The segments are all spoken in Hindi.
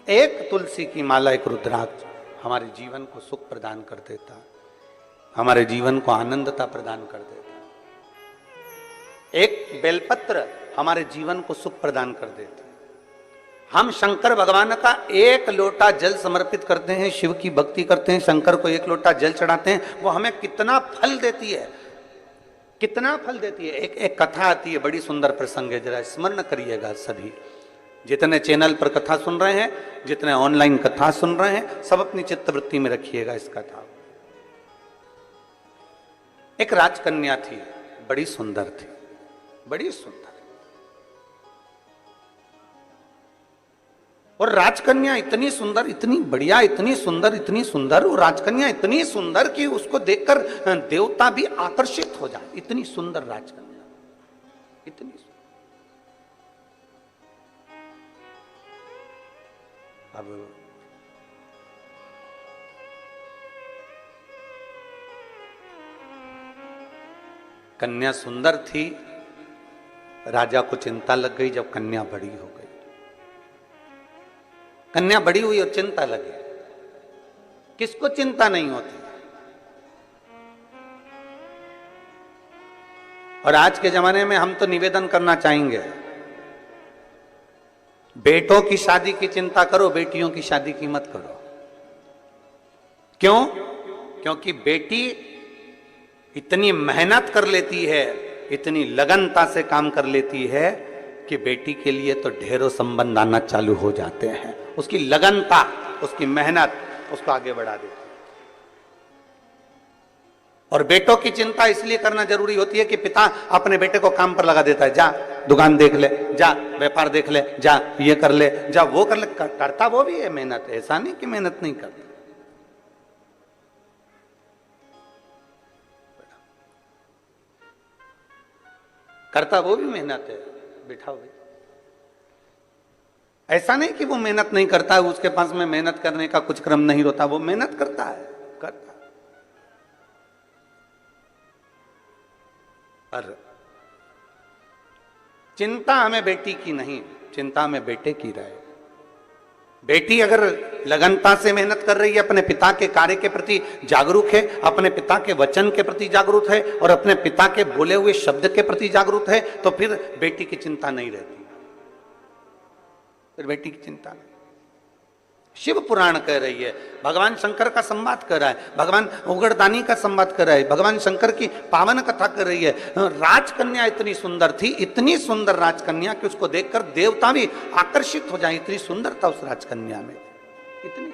एक तुलसी की माला, एक रुद्राक्ष हमारे जीवन को सुख प्रदान कर देता, हमारे जीवन को आनंदता प्रदान कर देता। एक बेलपत्र हमारे जीवन को सुख प्रदान कर देता। हम शंकर भगवान का एक लोटा जल समर्पित करते हैं, शिव की भक्ति करते हैं, शंकर को एक लोटा जल चढ़ाते हैं, वो हमें कितना फल देती है, कितना फल देती है। एक कथा आती है, बड़ी सुंदर प्रसंग है, जरा स्मरण करिएगा सभी, जितने चैनल पर कथा सुन रहे हैं, जितने ऑनलाइन कथा सुन रहे हैं, सब अपनी चित्तवृत्ति में रखिएगा इस कथा। एक राजकन्या थी, बड़ी सुंदर थी, बड़ी सुंदर। और राजकन्या इतनी सुंदर, इतनी बढ़िया, इतनी सुंदर, इतनी सुंदर, वो राजकन्या इतनी सुंदर कि उसको देखकर देवता भी आकर्षित हो जाए। इतनी सुंदर राजकन्या, इतनी सुंदर। अब कन्या सुंदर थी, राजा को चिंता लग गई जब कन्या बड़ी हो गई। कन्या बड़ी हुई और चिंता लगी। किसको चिंता नहीं होती? और आज के जमाने में हम तो निवेदन करना चाहेंगे, बेटों की शादी की चिंता करो, बेटियों की शादी की मत करो। क्यों? क्योंकि बेटी इतनी मेहनत कर लेती है, इतनी लगनता से काम कर लेती है कि बेटी के लिए तो ढेरों संबंध आना चालू हो जाते हैं। उसकी लगनता, उसकी मेहनत उसको आगे बढ़ा देती है। और बेटों की चिंता इसलिए करना जरूरी होती है कि पिता अपने बेटे को काम पर लगा देता है, जा दुकान देख ले, जा व्यापार देख ले, जा ये कर ले, जा वो कर ले। करता वो भी है मेहनत, ऐसा नहीं कि मेहनत नहीं करता। करता वो भी मेहनत है, बिठाओ भी। ऐसा नहीं कि वो मेहनत नहीं करता है, उसके पास में मेहनत करने का कुछ क्रम नहीं होता, वो मेहनत करता है, करता। पर चिंता हमें बेटी की नहीं, चिंता हमें बेटे की रहे। बेटी अगर लगनता से मेहनत कर रही है, अपने पिता के कार्य के प्रति जागरूक है, अपने पिता के वचन के प्रति जागरूक है और अपने पिता के बोले हुए शब्द के प्रति जागरूक है, तो फिर बेटी की चिंता नहीं रहती, फिर बेटी की चिंता नहीं। शिव पुराण कह रही है, भगवान शंकर का संवाद कर रहा है, भगवान उगड़दानी का संवाद कर रहा है, भगवान शंकर की पावन कथा कर रही है। राजकन्या इतनी सुंदर थी, इतनी सुंदर राजकन्या कि उसको देखकर देवता भी आकर्षित हो जाए। इतनी सुंदरता उस राजकन्या में, इतनी सुंदर।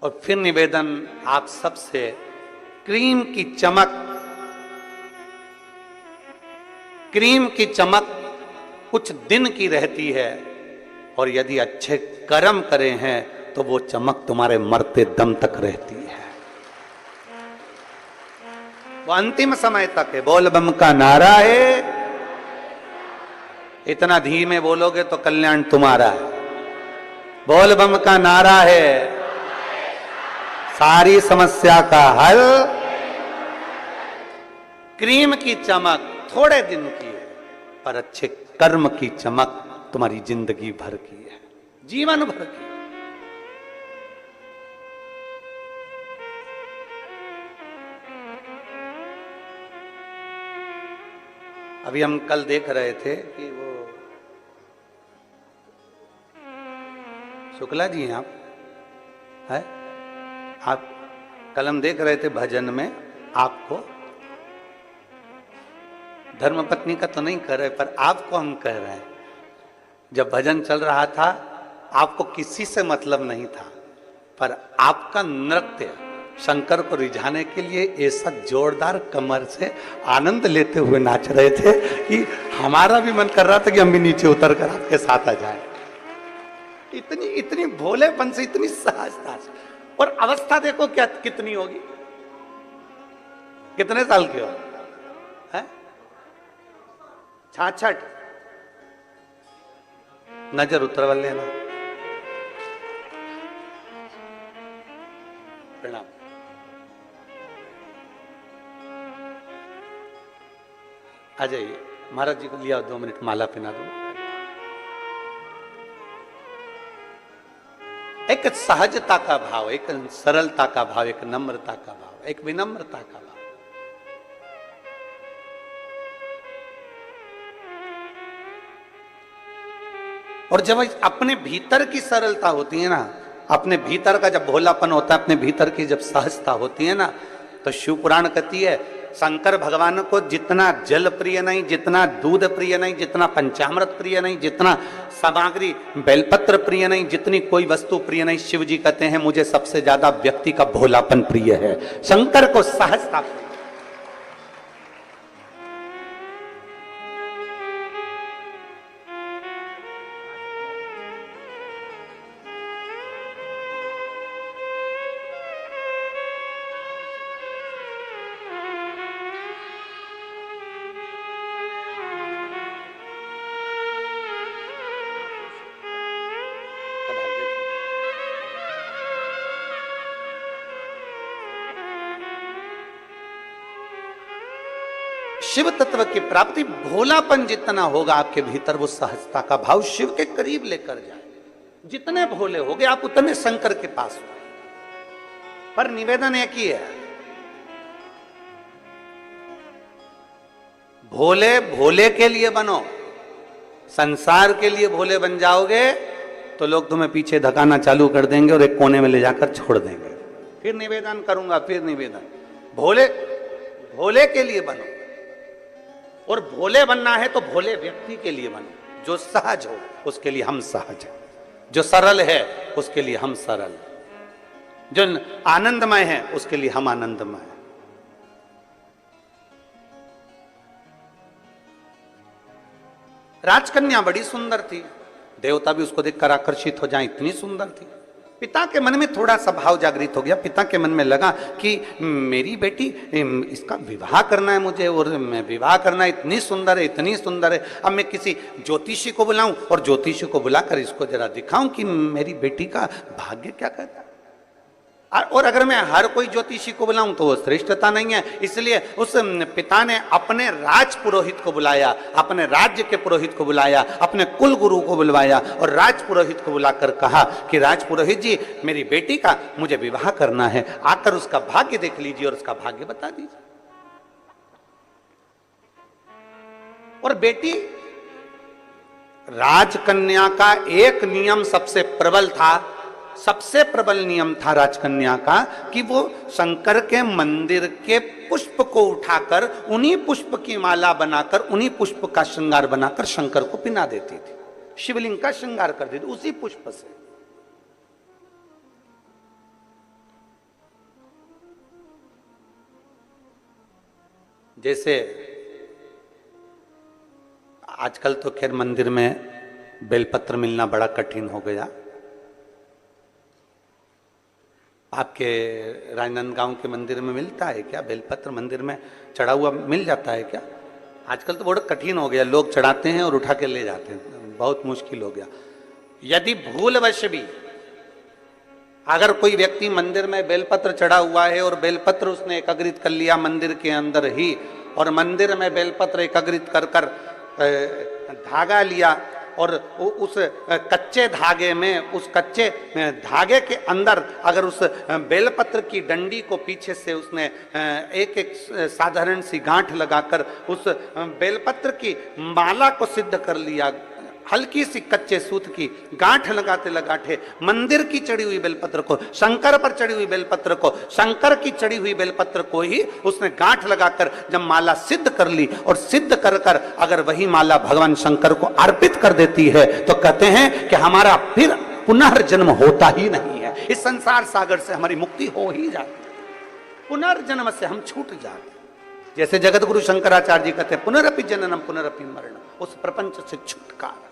और फिर निवेदन आप सबसे, क्रीम की चमक, क्रीम की चमक कुछ दिन की रहती है, और यदि अच्छे कर्म करे हैं तो वो चमक तुम्हारे मरते दम तक रहती है, वो अंतिम समय तक है। बोल बम का नारा है, इतना धीमे बोलोगे तो कल्याण तुम्हारा है। बोल बम का नारा है, सारी समस्या का हल। क्रीम की चमक थोड़े दिन की है, पर अच्छे कर्म की चमक तुम्हारी जिंदगी भर की है, जीवन भर की। अभी हम कल देख रहे थे कि वो शुक्ला जी हैं आप, है आप, कल हम देख रहे थे भजन में आपको, धर्मपत्नी का तो नहीं कह रहे पर आपको हम कह रहे हैं। जब भजन चल रहा था आपको किसी से मतलब नहीं था, पर आपका नृत्य शंकर को रिझाने के लिए ऐसा जोरदार कमर से आनंद लेते हुए नाच रहे थे कि हमारा भी मन कर रहा था कि हम भी नीचे उतर कर आपके साथ आ जाए। इतनी इतनी भोलेपन से, इतनी सहजता से। और अवस्था देखो क्या कितनी होगी, कितने साल के हो, है 66। नजर उतरवा लेना। प्रणाम। आ जाइए, महाराज जी को लिया 2 मिनट माला पहना दो। एक सहजता का भाव, एक सरलता का भाव, एक नम्रता का भाव, एक विनम्रता का भाव। और जब अपने भीतर की सरलता होती है ना, अपने भीतर का जब भोलापन होता है, अपने भीतर की जब सहजता होती है ना, तो शिव पुराण कहती है शंकर भगवान को जितना जल प्रिय नहीं, जितना दूध प्रिय नहीं, जितना पंचामृत प्रिय नहीं, जितना सामग्री बेलपत्र प्रिय नहीं, जितनी कोई वस्तु प्रिय नहीं, शिव जी कहते हैं मुझे सबसे ज्यादा व्यक्ति का भोलापन प्रिय है। शंकर को सहजता प्रिय। शिव तत्व की प्राप्ति भोलापन जितना होगा आपके भीतर, वो सहजता का भाव शिव के करीब लेकर जाए। जितने भोले होगे आप उतने शंकर के पास हो। पर निवेदन एक ही है, भोले भोले के लिए बनो। संसार के लिए भोले बन जाओगे तो लोग तुम्हें पीछे धकाना चालू कर देंगे और एक कोने में ले जाकर छोड़ देंगे। फिर निवेदन करूंगा, फिर निवेदन, भोले भोले के लिए बनो। और भोले बनना है तो भोले व्यक्ति के लिए बनो। जो सहज हो उसके लिए हम सहज हैं, जो सरल है उसके लिए हम सरल, जो आनंदमय है उसके लिए हम आनंदमय। राजकन्या बड़ी सुंदर थी, देवता भी उसको देखकर आकर्षित हो जाए, इतनी सुंदर थी। पिता के मन में थोड़ा सा भाव जागृत हो गया। पिता के मन में लगा कि मेरी बेटी, इसका विवाह करना है मुझे, और मैं विवाह करना है, इतनी सुंदर है, इतनी सुंदर है। अब मैं किसी ज्योतिषी को बुलाऊं और ज्योतिषी को बुलाकर इसको जरा दिखाऊं कि मेरी बेटी का भाग्य क्या कहता है। और अगर मैं हर कोई ज्योतिषी को बुलाऊं तो वो श्रेष्ठता नहीं है। इसलिए उस पिता ने अपने राज पुरोहित को बुलाया, अपने राज्य के पुरोहित को बुलाया, अपने कुल गुरु को बुलवाया और राज पुरोहित को बुलाकर कहा कि राज पुरोहित जी, मेरी बेटी का मुझे विवाह करना है, आकर उसका भाग्य देख लीजिए और उसका भाग्य बता दीजिए। और बेटी, राजकन्या का एक नियम सबसे प्रबल था, सबसे प्रबल नियम था राजकन्या का कि वो शंकर के मंदिर के पुष्प को उठाकर उन्हीं पुष्प की माला बनाकर, उन्हीं पुष्प का श्रृंगार बनाकर शंकर को पिना देती थी, शिवलिंग का श्रृंगार कर देती उसी पुष्प से। जैसे आजकल तो खैर मंदिर में बेलपत्र मिलना बड़ा कठिन हो गया। आपके राजनांदगांव के मंदिर में मिलता है क्या बेलपत्र? मंदिर में चढ़ा हुआ मिल जाता है क्या? आजकल तो बहुत कठिन हो गया, लोग चढ़ाते हैं और उठा के ले जाते हैं, बहुत मुश्किल हो गया। यदि भूलवश भी अगर कोई व्यक्ति मंदिर में बेलपत्र चढ़ा हुआ है और बेलपत्र उसने एकत्रित कर लिया मंदिर के अंदर ही, और मंदिर में बेलपत्र एकत्रित कर कर धागा लिया और उस कच्चे धागे में, उस कच्चे धागे के अंदर अगर उस बेलपत्र की डंडी को पीछे से उसने एक एक साधारण सी गांठ लगाकर उस बेलपत्र की माला को सिद्ध कर लिया, हल्की सी कच्चे सूत की गांठ लगाते लगाते मंदिर की चढ़ी हुई बेलपत्र को, शंकर पर चढ़ी हुई बेलपत्र को, शंकर की चढ़ी हुई बेलपत्र को ही उसने गांठ लगाकर जब माला सिद्ध कर ली और सिद्ध कर कर अगर वही माला भगवान शंकर को अर्पित कर देती है तो कहते हैं कि हमारा फिर पुनर्जन्म होता ही नहीं है, इस संसार सागर से हमारी मुक्ति हो ही जाती है, पुनर्जन्म से हम छूट जाते। जैसे जगत गुरु शंकराचार्य जी कहते हैं पुनरपि जननम पुनरपि मरणम, उस प्रपंच से छुटकारा।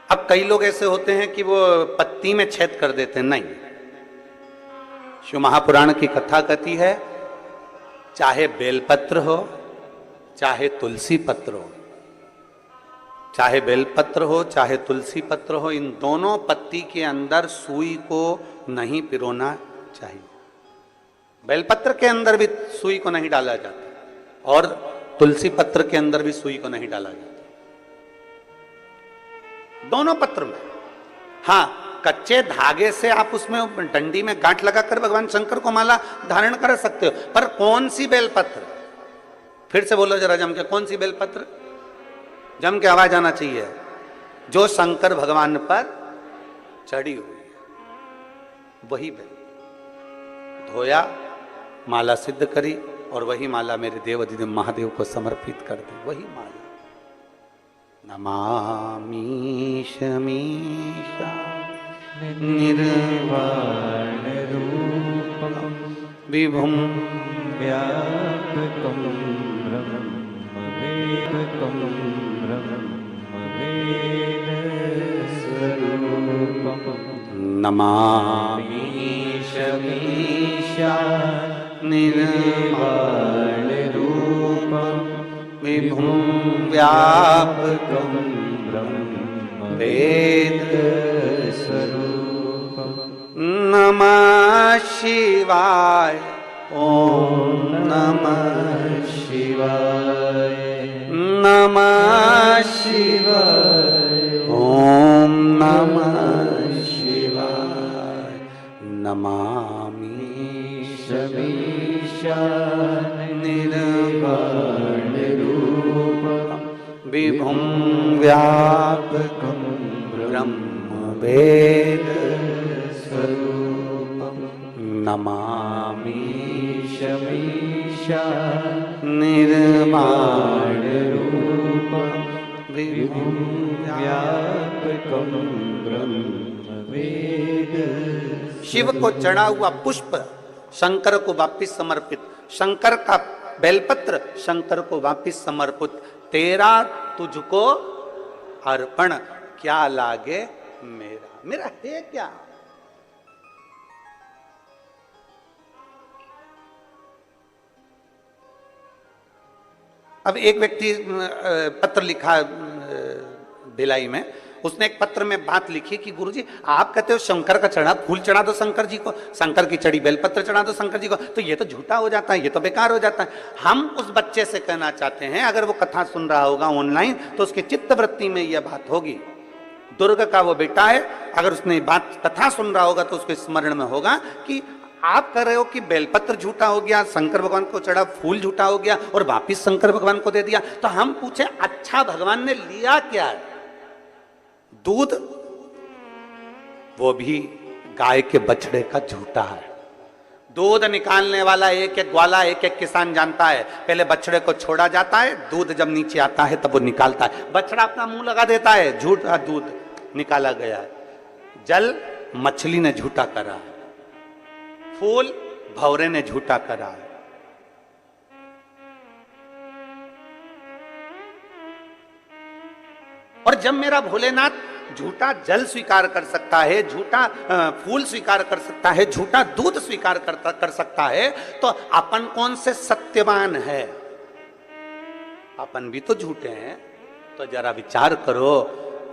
अब कई लोग ऐसे होते हैं कि वो पत्ती में छेद कर देते हैं, नहीं। शिव महापुराण की कथा कहती है चाहे बेलपत्र हो चाहे तुलसी पत्र हो, चाहे बेलपत्र हो चाहे तुलसी पत्र हो, इन दोनों पत्ती के अंदर सुई को नहीं पिरोना चाहिए। बेलपत्र के अंदर भी सुई को नहीं डाला जाता और तुलसी पत्र के अंदर भी सुई को नहीं डाला जाता। दोनों पत्र में। हाँ, कच्चे धागे से आप उसमें डंडी में गांठ लगाकर भगवान शंकर को माला धारण कर सकते हो, पर कौन सी बेलपत्र? फिर से बोलो जरा जम के, कौन सी बेलपत्र? जम के आवाज आना चाहिए। जो शंकर भगवान पर चढ़ी हुई है वही बेल। धोया, माला सिद्ध करी और वही माला मेरे देव अधिदेव महादेव को समर्पित कर दी, वही माला। नमामीशमीशा निर्वाण रूपम विभुम व्यापकम ब्रह्मवेदकम ब्रह्मवेद स्वरूपम नमामीशमीशा निर्वाण रूपम विभुम व्यापकम ब्रह्मवेद स्वरूपम नमः शिवाय। ओम नमः शिवाय। नमः शिवाय। ओम नमः शिवाय। नमामि शमीशा निर्वाण रूपम विभुम व्यापकम ब्रह्मवेद स्वरूपम नमामि शमीशा निर्वाण रूपम विभुम व्यापकम ब्रह्मवेद। शिव को चढ़ा हुआ पुष्प शंकर को वापिस समर्पित, शंकर का बेलपत्र शंकर को वापिस समर्पित। तेरा तुझको अर्पण, क्या लागे मेरा, मेरा है क्या? अब एक व्यक्ति पत्र लिखा भिलाई में, उसने एक पत्र में बात लिखी कि गुरुजी आप कहते हो शंकर का चढ़ा फूल चढ़ा दो शंकर जी को, शंकर की चढ़ी बेलपत्र चढ़ा दो शंकर जी को, तो ये तो झूठा हो जाता है, ये तो बेकार हो जाता है। हम उस बच्चे से कहना चाहते हैं, अगर वो कथा सुन रहा होगा ऑनलाइन तो उसके चित्तवृत्ति में यह बात होगी। दुर्ग का वो बेटा है, अगर उसने बात कथा सुन रहा होगा तो उसके स्मरण में होगा कि आप कह रहे हो कि बेलपत्र झूठा हो गया, शंकर भगवान को चढ़ा फूल झूठा हो गया और वापिस शंकर भगवान को दे दिया। तो हम पूछे अच्छा भगवान ने लिया क्या है? दूध, वो भी गाय के बछड़े का झूठा है। दूध निकालने वाला एक एक ग्वाला एक एक किसान जानता है, पहले बछड़े को छोड़ा जाता है, दूध जब नीचे आता है तब वो निकालता है। बछड़ा अपना मुंह लगा देता है, झूठा दूध निकाला गया है। जल मछली ने झूठा करा है, फूल भौरे ने झूठा करा है। और जब मेरा भोलेनाथ झूठा जल स्वीकार कर सकता है, झूठा फूल स्वीकार कर सकता है, झूठा दूध स्वीकार कर सकता है, तो अपन कौन से सत्यवान है? अपन भी तो झूठे हैं। तो जरा विचार करो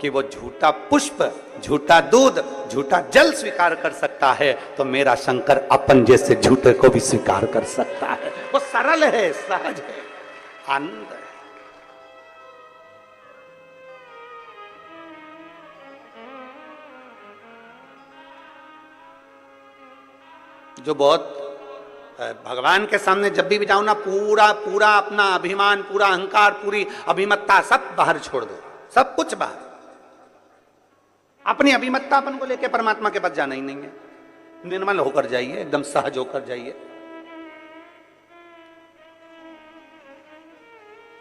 कि वो झूठा पुष्प, झूठा दूध, झूठा जल स्वीकार कर सकता है, तो मेरा शंकर अपन जैसे झूठे को भी स्वीकार कर सकता है। वो सरल है, सहज है, आनंद है। जो बहुत भगवान के सामने जब भी जाओ ना, पूरा पूरा अपना अभिमान, पूरा अहंकार, पूरी अभिमत्ता सब बाहर छोड़ दो, सब कुछ बाहर। अपनी अभिमत्ता अपन को लेके परमात्मा के पास जाना ही नहीं है। निर्मल होकर जाइए, एकदम सहज होकर जाइए।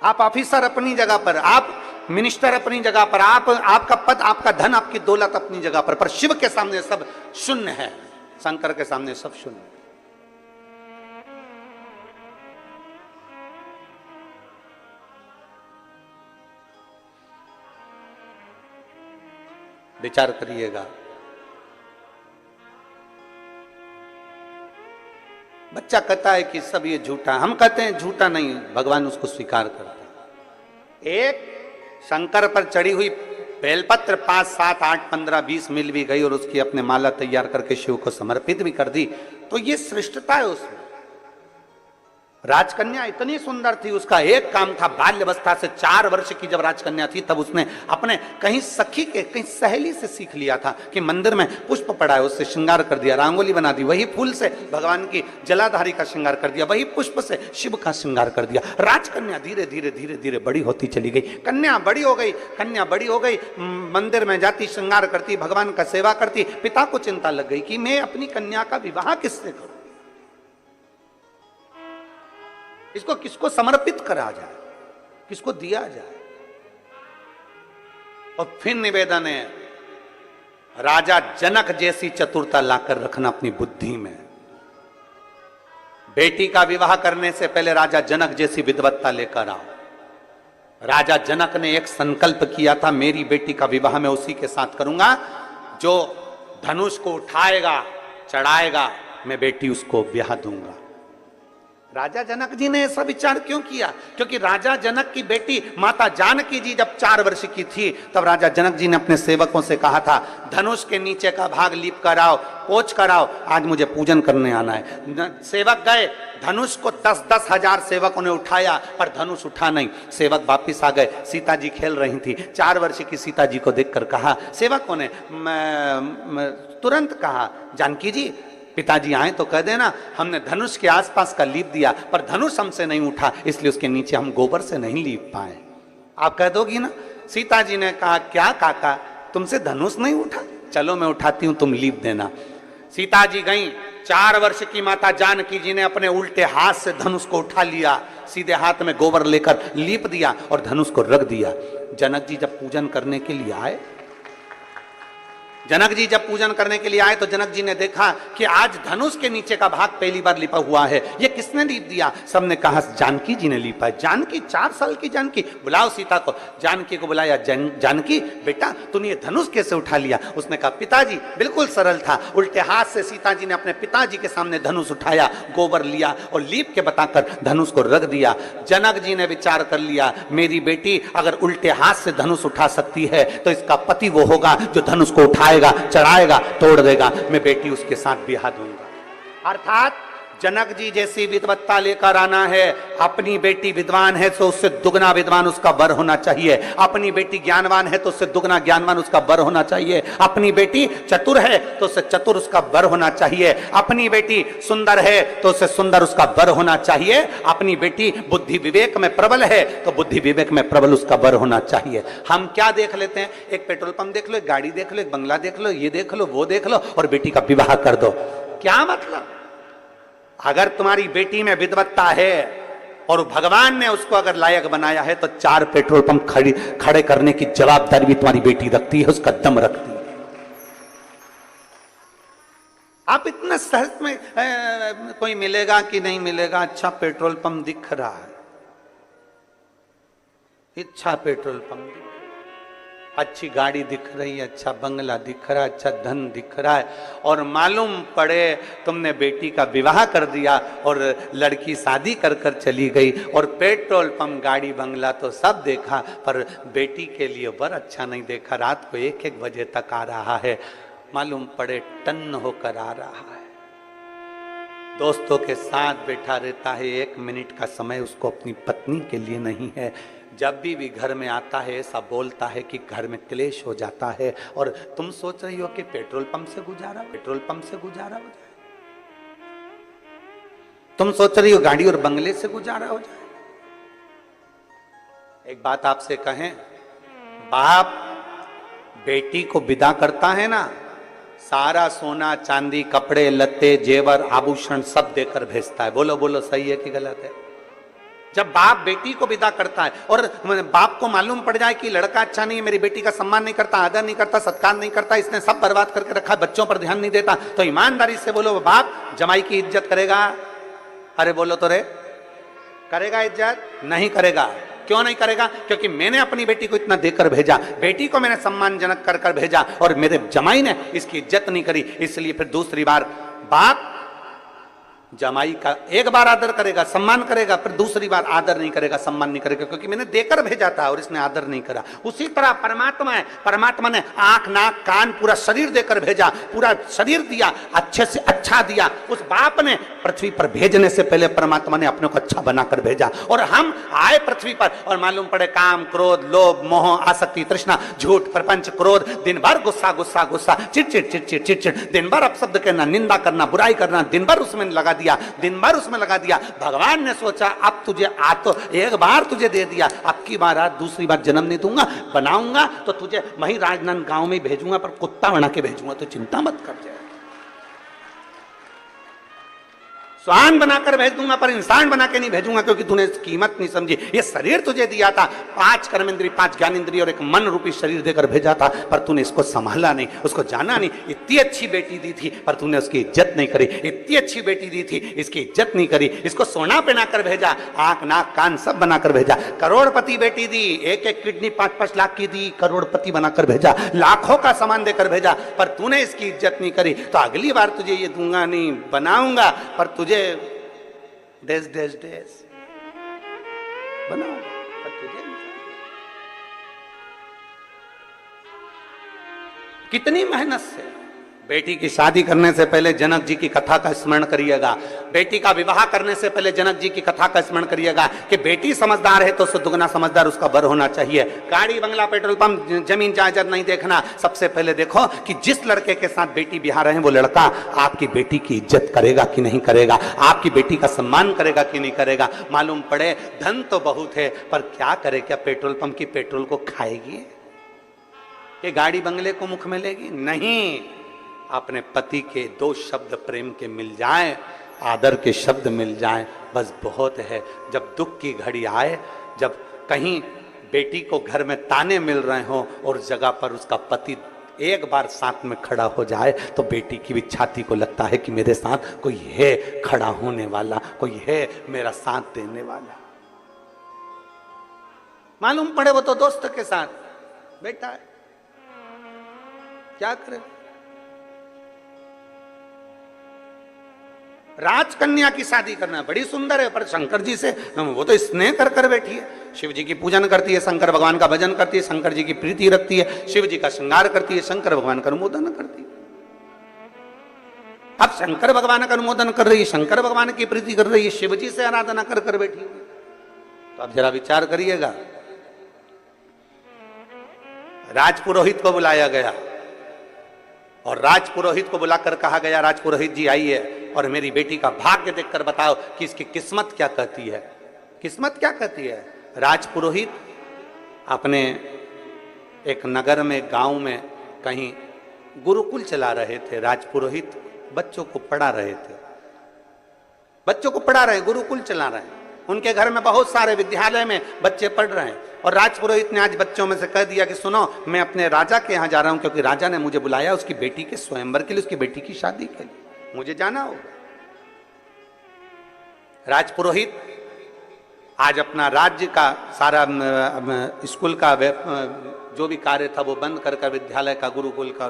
आप ऑफिसर अपनी जगह पर, आप मिनिस्टर अपनी जगह पर, आप आपका पद, आपका धन, आपकी दौलत अपनी जगह पर शिव के सामने सब शून्य है, शंकर के सामने सब शून्य। विचार करिएगा। बच्चा कहता है कि सब ये झूठा, हम कहते हैं झूठा नहीं, भगवान उसको स्वीकार करता है। एक शंकर पर चढ़ी हुई बेलपत्र 5, 7, 8, 15, 20 मिल भी गई और उसकी अपने माला तैयार करके शिव को समर्पित भी कर दी, तो ये श्रेष्ठता है उसमें। राजकन्या इतनी सुंदर थी, उसका एक काम था, बाल्यावस्था से 4 वर्ष की जब राजकन्या थी तब उसने अपने कहीं सखी के, कहीं सहेली से सीख लिया था कि मंदिर में पुष्प पड़ा है, उससे श्रृंगार कर दिया, रंगोली बना दी, वही फूल से भगवान की जलाधारी का श्रृंगार कर दिया, वही पुष्प से शिव का श्रृंगार कर दिया। राजकन्या धीरे धीरे धीरे धीरे बड़ी होती चली गई, कन्या बड़ी हो गई, कन्या बड़ी हो गई, मंदिर में जाती, श्रृंगार करती, भगवान का सेवा करती। पिता को चिंता लग गई कि मैं अपनी कन्या का विवाह किससे करूं, इसको किसको समर्पित करा जाए, किसको दिया जाए। और फिर निवेदन है, राजा जनक जैसी चतुरता लाकर रखना अपनी बुद्धि में। बेटी का विवाह करने से पहले राजा जनक जैसी विद्वत्ता लेकर आओ। राजा जनक ने एक संकल्प किया था, मेरी बेटी का विवाह मैं उसी के साथ करूंगा जो धनुष को उठाएगा, चढ़ाएगा, मैं बेटी उसको ब्याह दूंगा। राजा जनक जी ने ऐसा विचार क्यों किया? क्योंकि राजा जनक की बेटी माता जानकी जी जब 4 वर्ष की थी तब राजा जनक जी ने अपने सेवकों से कहा था, धनुष के नीचे का भाग लीप कर आओ, पोंछ कर आओ, आज मुझे पूजन करने आना है। सेवक गए, धनुष को 10-10 हजार सेवकों ने उठाया पर धनुष उठा नहीं। सेवक वापिस आ गए, सीता जी खेल रही थी। 4 वर्ष की सीता जी को देखकर कहा, सेवकों ने तुरंत कहा, जानकी जी पिताजी आए तो कह देना हमने धनुष के आसपास का लीप दिया पर धनुष हमसे नहीं उठा, इसलिए उसके नीचे हम गोबर से नहीं लीप पाए। आप कह दोगी ना? सीता जी ने कहा, क्या काका तुमसे धनुष नहीं उठा, चलो मैं उठाती हूं, तुम लीप देना। सीता जी गई, 4 वर्ष की माता जानकी जी ने अपने उल्टे हाथ से धनुष को उठा लिया, सीधे हाथ में गोबर लेकर लीप दिया और धनुष को रख दिया। जनक जी जब पूजन करने के लिए आए, जनक जी जब पूजन करने के लिए आए तो जनक जी ने देखा कि आज धनुष के नीचे का भाग पहली बार लिपा हुआ है। ये किसने लीप दिया? सबने कहा जानकी जी ने लिपा है। जानकी, 4 साल की जानकी, बुलाओ सीता को। जानकी को बुलाया, जानकी बेटा तूने ये धनुष कैसे उठा लिया? उसने कहा पिताजी बिल्कुल सरल था, उल्टे हाथ से सीता जी ने अपने पिताजी के सामने धनुष उठाया, गोबर लिया और लीप के बताकर धनुष को रख दिया। जनक जी ने विचार कर लिया, मेरी बेटी अगर उल्टे हाथ से धनुष उठा सकती है तो इसका पति वो होगा जो धनुष को उठाए, चढ़ाएगा, तोड़ देगा, मैं बेटी उसके साथ ब्याह दूंगा। अर्थात जनक जी जैसी विद्वत्ता लेकर आना है। अपनी बेटी विद्वान है तो उससे दुगना विद्वान उसका वर होना चाहिए, अपनी बेटी ज्ञानवान है तो उससे दुगना ज्ञानवान उसका वर होना चाहिए, अपनी बेटी चतुर है तो उससे चतुर उसका वर होना चाहिए, अपनी बेटी सुंदर है तो उससे सुंदर उसका वर होना चाहिए, अपनी बेटी बुद्धि विवेक में प्रबल है तो बुद्धि विवेक में प्रबल उसका वर होना चाहिए। हम क्या देख लेते हैं, एक पेट्रोल पंप देख लो, एक गाड़ी देख लो, एक बंगला देख लो, ये देख लो, वो देख लो और बेटी का विवाह कर दो। क्या मतलब? अगर तुम्हारी बेटी में विद्वत्ता है और भगवान ने उसको अगर लायक बनाया है तो 4 पेट्रोल पंप खड़े करने की जवाबदारी भी तुम्हारी बेटी रखती है, उसका दम रखती है। आप इतना सहज में कोई मिलेगा कि नहीं मिलेगा, अच्छा पेट्रोल पंप दिख रहा है, अच्छा पेट्रोल पंप, अच्छी गाड़ी दिख रही है, अच्छा बंगला दिख रहा है, अच्छा धन दिख रहा है, और मालूम पड़े तुमने बेटी का विवाह कर दिया और लड़की शादी कर कर चली गई और पेट्रोल पंप, गाड़ी, बंगला तो सब देखा पर बेटी के लिए वर अच्छा नहीं देखा। रात को 1-1 बजे तक आ रहा है, मालूम पड़े टन्न होकर आ रहा है, दोस्तों के साथ बैठा रहता है, 1 मिनट का समय उसको अपनी पत्नी के लिए नहीं है। जब भी घर में आता है ऐसा बोलता है कि घर में क्लेश हो जाता है, और तुम सोच रही हो कि पेट्रोल पंप से गुजारा हो जाए, तुम सोच रही हो गाड़ी और बंगले से गुजारा हो जाए। एक बात आपसे कहें, बाप बेटी को विदा करता है ना, सारा सोना चांदी, कपड़े लत्ते, जेवर, आभूषण सब देकर भेजता है। बोलो बोलो, सही है कि गलत है? जब बाप बेटी को विदा करता है और बाप को मालूम पड़ जाए कि लड़का अच्छा नहीं है, मेरी बेटी का सम्मान नहीं करता, आदर नहीं करता, सत्कार नहीं करता, इसने सब बर्बाद करके रखा है, बच्चों पर ध्यान नहीं देता, तो ईमानदारी से बोलो, बाप जमाई की इज्जत करेगा? अरे बोलो तो रे, करेगा इज्जत? नहीं करेगा। क्यों नहीं करेगा? क्योंकि मैंने अपनी बेटी को इतना देकर भेजा, बेटी को मैंने सम्मानजनक कर कर भेजा और मेरे जमाई ने इसकी इज्जत नहीं करी, इसलिए फिर दूसरी बार बाप जमाई का एक बार आदर करेगा, सम्मान करेगा, फिर दूसरी बार आदर नहीं करेगा, सम्मान नहीं करेगा, क्योंकि मैंने देकर भेजा था और इसने आदर नहीं करा। उसी तरह परमात्मा है, परमात्मा ने आंख नाक कान पूरा शरीर देकर भेजा, पूरा शरीर दिया, अच्छे से अच्छा दिया। उस बाप ने पृथ्वी पर भेजने से पहले परमात्मा ने अपने को अच्छा बनाकर भेजा, और हम आए पृथ्वी पर और मालूम पड़े काम क्रोध लोभ मोह आसक्ति तृष्णा झूठ प्रपंच क्रोध, दिन भर गुस्सा गुस्सा गुस्सा, चिड़चिड़ चिड़चिड़ चिड़चिड़, दिन भर अपशब्द कहना, निंदा करना, बुराई करना, दिन भर उसमें लगा दिया, दिन भर उसमें लगा दिया। भगवान ने सोचा अब तुझे तो एक बार तुझे दे दिया, अब की बार दूसरी बार जन्म नहीं दूंगा, बनाऊंगा तो तुझे वहीं राजनांद गांव में भेजूंगा, पर कुत्ता बना के भेजूंगा, तो चिंता मत कर जाए। स्वान बनाकर भेज दूंगा पर इंसान बना के नहीं भेजूंगा, क्योंकि तूने इसकी कीमत नहीं समझी। ये शरीर तुझे दिया था, 5 कर्मेंद्रिय 5 ज्ञानेंद्रिय और एक मन रूपी शरीर देकर भेजा था, पर तूने इसको संभाला नहीं, उसको जाना नहीं। इतनी अच्छी बेटी दी थी पर तूने उसकी इज्जत नहीं करी, इतनी अच्छी बेटी दी थी, इसकी इज्जत नहीं करी, इसको सोना पहनाकर भेजा, आंख नाक कान सब बनाकर भेजा। करोड़पति बेटी दी, एक एक किडनी 5-5 लाख की दी, करोड़पति बनाकर भेजा, लाखों का सामान देकर भेजा, पर तूने इसकी इज्जत नहीं करी, तो अगली बार तुझे ये दूंगा नहीं, बनाऊंगा, पर तुझे डेस डेस डेस बनाओ, पर तुझे कितनी मेहनत से। बेटी की शादी करने से पहले जनक जी की कथा का स्मरण करिएगा, बेटी का विवाह करने से पहले जनक जी की कथा का स्मरण करिएगा कि बेटी समझदार है तो उससे दुगना समझदार उसका बर होना चाहिए। गाड़ी बंगला पेट्रोल पंप जमीन जायदाद नहीं देखना, सबसे पहले देखो कि जिस लड़के के साथ बेटी ब्याह रहे हैं वो लड़का आपकी बेटी की इज्जत करेगा कि नहीं करेगा, आपकी बेटी का सम्मान करेगा कि नहीं करेगा। मालूम पड़े धन तो बहुत है पर क्या करे, क्या पेट्रोल पंप की पेट्रोल को खाएगी, ये गाड़ी बंगले को मुख में लेगी? नहीं। अपने पति के 2 शब्द प्रेम के मिल जाएं, आदर के शब्द मिल जाएं, बस बहुत है। जब दुख की घड़ी आए, जब कहीं बेटी को घर में ताने मिल रहे हो और जगह पर उसका पति एक बार साथ में खड़ा हो जाए, तो बेटी की भी छाती को लगता है कि मेरे साथ कोई है खड़ा होने वाला, कोई है मेरा साथ देने वाला। मालूम पड़े वो तो दोस्त के साथ बैठा है, क्या करे। राजकन्या की शादी करना बड़ी सुंदर है, पर शंकर जी से वो तो स्नेह कर कर बैठी है, शिव जी की पूजन करती है, शंकर भगवान का भजन करती है, शंकर जी की प्रीति रखती है, शिव जी का श्रृंगार करती है, शंकर भगवान का अनुमोदन करती है। अब शंकर भगवान का अनुमोदन कर रही है, शंकर भगवान की प्रीति कर रही है, शिव जी से आराधना कर कर बैठी है। तो अब जरा विचार करिएगा। राजपुरोहित को बुलाया गया और राजपुरोहित को बुलाकर कहा गया, राजपुरोहित जी आइए और मेरी बेटी का भाग्य देखकर बताओ कि इसकी किस्मत क्या कहती है। किस्मत क्या कहती है? राजपुरोहित अपने एक नगर में गांव में कहीं गुरुकुल चला रहे थे। राजपुरोहित बच्चों को पढ़ा रहे थे, बच्चों को पढ़ा रहे हैं, गुरुकुल चला रहे हैं। उनके घर में बहुत सारे विद्यालय में बच्चे पढ़ रहे हैं और राजपुरोहित ने आज बच्चों में से कह दिया कि सुनो, मैं अपने राजा के यहाँ जा रहा हूं, क्योंकि राजा ने मुझे बुलाया उसकी बेटी के स्वयंवर के लिए, उसकी बेटी की शादी के लिए मुझे जाना होगा। राजपुरोहित आज अपना राज्य का सारा स्कूल का जो भी कार्य था वो बंद कर कर विद्यालय का, गुरुकुल का,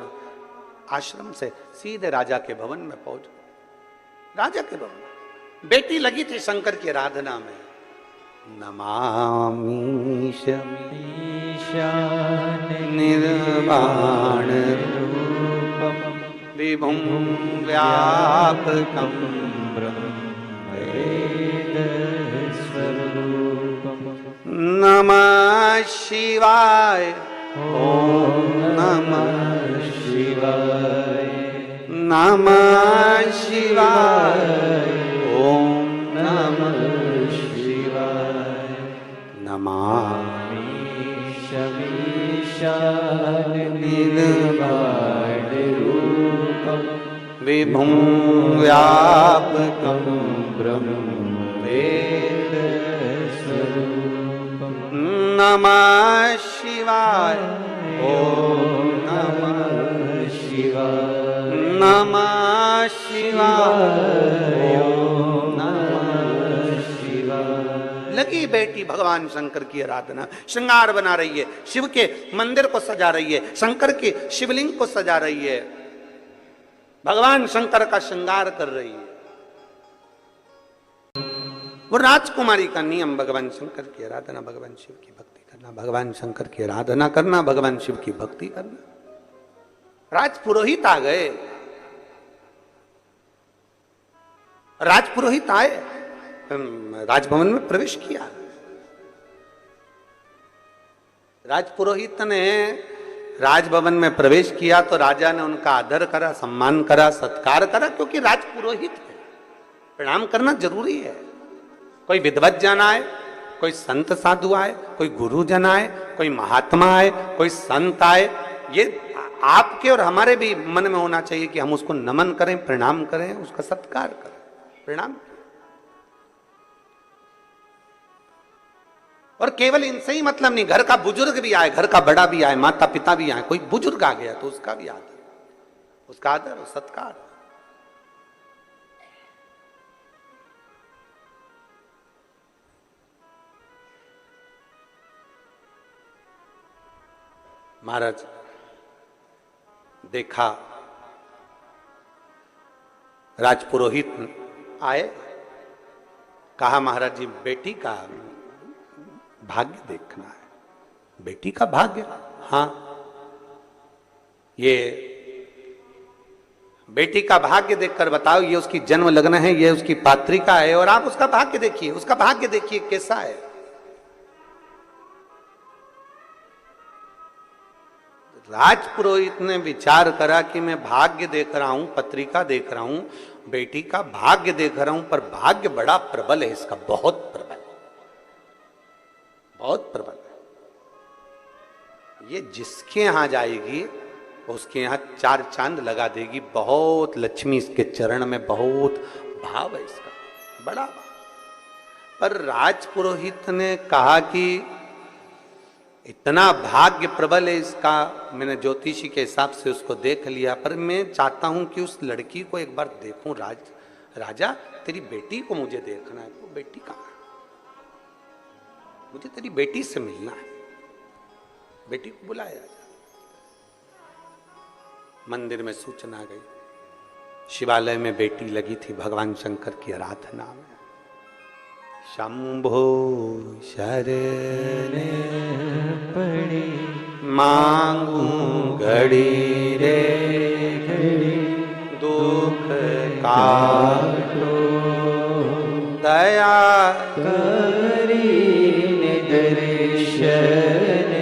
आश्रम से सीधे राजा के भवन में पहुंच। राजा के भवन बेटी लगी थी शंकर की आराधना में। नमामि निर्वाण रूपम विभुं व्यापकं ब्रह्मवेदस्वरूपम्। नमः शिवाय, ओम नमः शिवाय, नमः शिवाय, ओम नमः शिवाय। नमामि निर्वाणरूपं विभुं व्यापकं ब्रह्मवेदस्वरूपम्। नमः शिवाय, ओम नमः शिवाय, नमः शिवाय, ओम नमः शिवाय। लगी बेटी भगवान शंकर की आराधना, श्रृंगार बना रही है, शिव के मंदिर को सजा रही है, शंकर के शिवलिंग को सजा रही है, भगवान शंकर का श्रृंगार कर रही है। वो राजकुमारी का नियम भगवान शंकर की आराधना, भगवान शिव की भक्ति करना, भगवान शंकर की आराधना करना, भगवान शिव की भक्ति करना। राजपुरोहित आ गए, राजपुरोहित आए, राजभवन में प्रवेश किया। राजपुरोहित ने राजभवन में प्रवेश किया तो राजा ने उनका आदर करा, सम्मान करा, सत्कार करा, क्योंकि राजपुरोहित है, प्रणाम करना जरूरी है। कोई विद्वत जन आए, कोई संत साधु आए, कोई गुरुजन आए, कोई महात्मा आए, कोई संत आए, ये आपके और हमारे भी मन में होना चाहिए कि हम उसको नमन करें, प्रणाम करें, उसका सत्कार करें, प्रणाम करें। और केवल इनसे ही मतलब नहीं, घर का बुजुर्ग भी आए, घर का बड़ा भी आए, माता पिता भी आए, कोई बुजुर्ग आ गया तो उसका भी आदर, उसका आदर और सत्कार। महाराज देखा, राजपुरोहित आए, कहा महाराज जी बेटी का भाग्य देखना है। बेटी का भाग्य? हाँ, ये बेटी का भाग्य देखकर बताओ, ये उसकी जन्म लग्न है, ये उसकी पात्रिका है, और आप उसका भाग्य देखिए, उसका भाग्य देखिए कैसा है। राजपुरोहित ने विचार करा कि मैं भाग्य देख रहा हूं, पत्रिका देख रहा हूं, बेटी का भाग्य देख रहा हूं, पर भाग्य बड़ा प्रबल है इसका, बहुत प्रबल, बहुत प्रबल है। ये जिसके यहां जाएगी उसके यहां चार चांद लगा देगी। बहुत लक्ष्मी इसके चरण में, बहुत भाव है इसका, बड़ा भाव। पर राजपुरोहित ने कहा कि इतना भाग्य प्रबल है इसका, मैंने ज्योतिषी के हिसाब से उसको देख लिया, पर मैं चाहता हूं कि उस लड़की को एक बार देखूं। राजा तेरी बेटी को मुझे देखना है। वो बेटी कहां है? मुझे तेरी बेटी से मिलना है। बेटी को बुलाया। मंदिर में सूचना गई, शिवालय में बेटी लगी थी भगवान शंकर की आराधना में। शंभो शरण पड़े मांगू घड़ी रे घड़ी, दुख काटो दया करी दर्शन।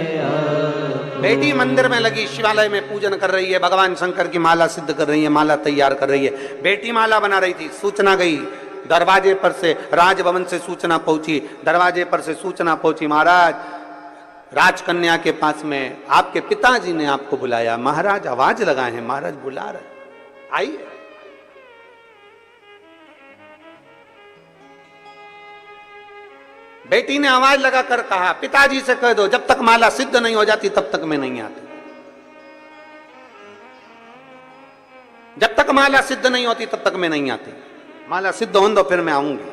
बेटी मंदिर में लगी, शिवालय में पूजन कर रही है, भगवान शंकर की माला सिद्ध कर रही है, माला तैयार कर रही है। बेटी माला बना रही थी, सूचना गई दरवाजे पर से, राजभवन से सूचना पहुंची, दरवाजे पर से सूचना पहुंची, महाराज राजकन्या के पास में आपके पिताजी ने आपको बुलाया। महाराज आवाज लगाए हैं, महाराज बुला रहे, आइए। बेटी ने आवाज लगाकर कहा, पिताजी से कह दो जब तक माला सिद्ध नहीं हो जाती तब तक मैं नहीं आती। जब तक माला सिद्ध नहीं होती तब तक मैं नहीं आती। माला सिद्ध हो दो फिर मैं आऊंगी।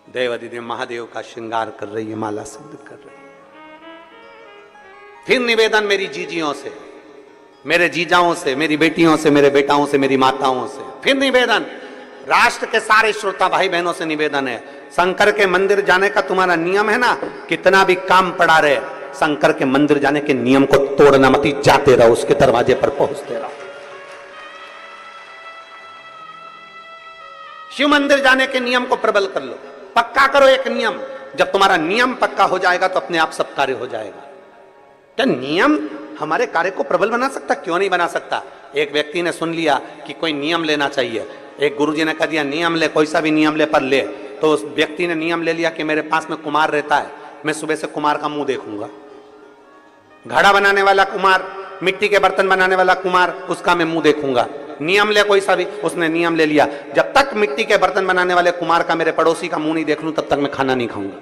देवादिदेव महादेव का श्रृंगार कर रही है, माला सिद्ध कर रही है। फिर निवेदन मेरी जीजियों से, मेरे जीजाओं से, मेरी बेटियों से, मेरे बेटाओं से, मेरी माताओं से, फिर निवेदन राष्ट्र के सारे श्रोता भाई बहनों से निवेदन है, शंकर के मंदिर जाने का तुम्हारा नियम है ना, कितना भी काम पड़ा रहे, शंकर के मंदिर जाने के नियम को तोड़ना मत, जाते रहो, उसके दरवाजे पर पहुंचते रहो। शिव मंदिर जाने के नियम को प्रबल कर लो, पक्का करो एक नियम। जब तुम्हारा नियम पक्का हो जाएगा तो अपने आप सब कार्य हो जाएगा। क्या नियम हमारे कार्य को प्रबल बना सकता? क्यों नहीं बना सकता। एक व्यक्ति ने सुन लिया कि कोई नियम लेना चाहिए, एक गुरुजी ने कह दिया नियम ले, कोई सा भी नियम ले पर ले, तो उस व्यक्ति ने नियम ले लिया कि मेरे पास में कुमार रहता है, मैं सुबह से कुमार का मुंह देखूंगा। घड़ा बनाने वाला कुमार, मिट्टी के बर्तन बनाने वाला कुमार, उसका मैं मुंह देखूंगा। नियम ले कोई सा भी, उसने नियम ले लिया, जब तक मिट्टी के बर्तन बनाने वाले कुमार का, मेरे पड़ोसी का मुंह नहीं देख लूं तब तक मैं खाना नहीं खाऊंगा।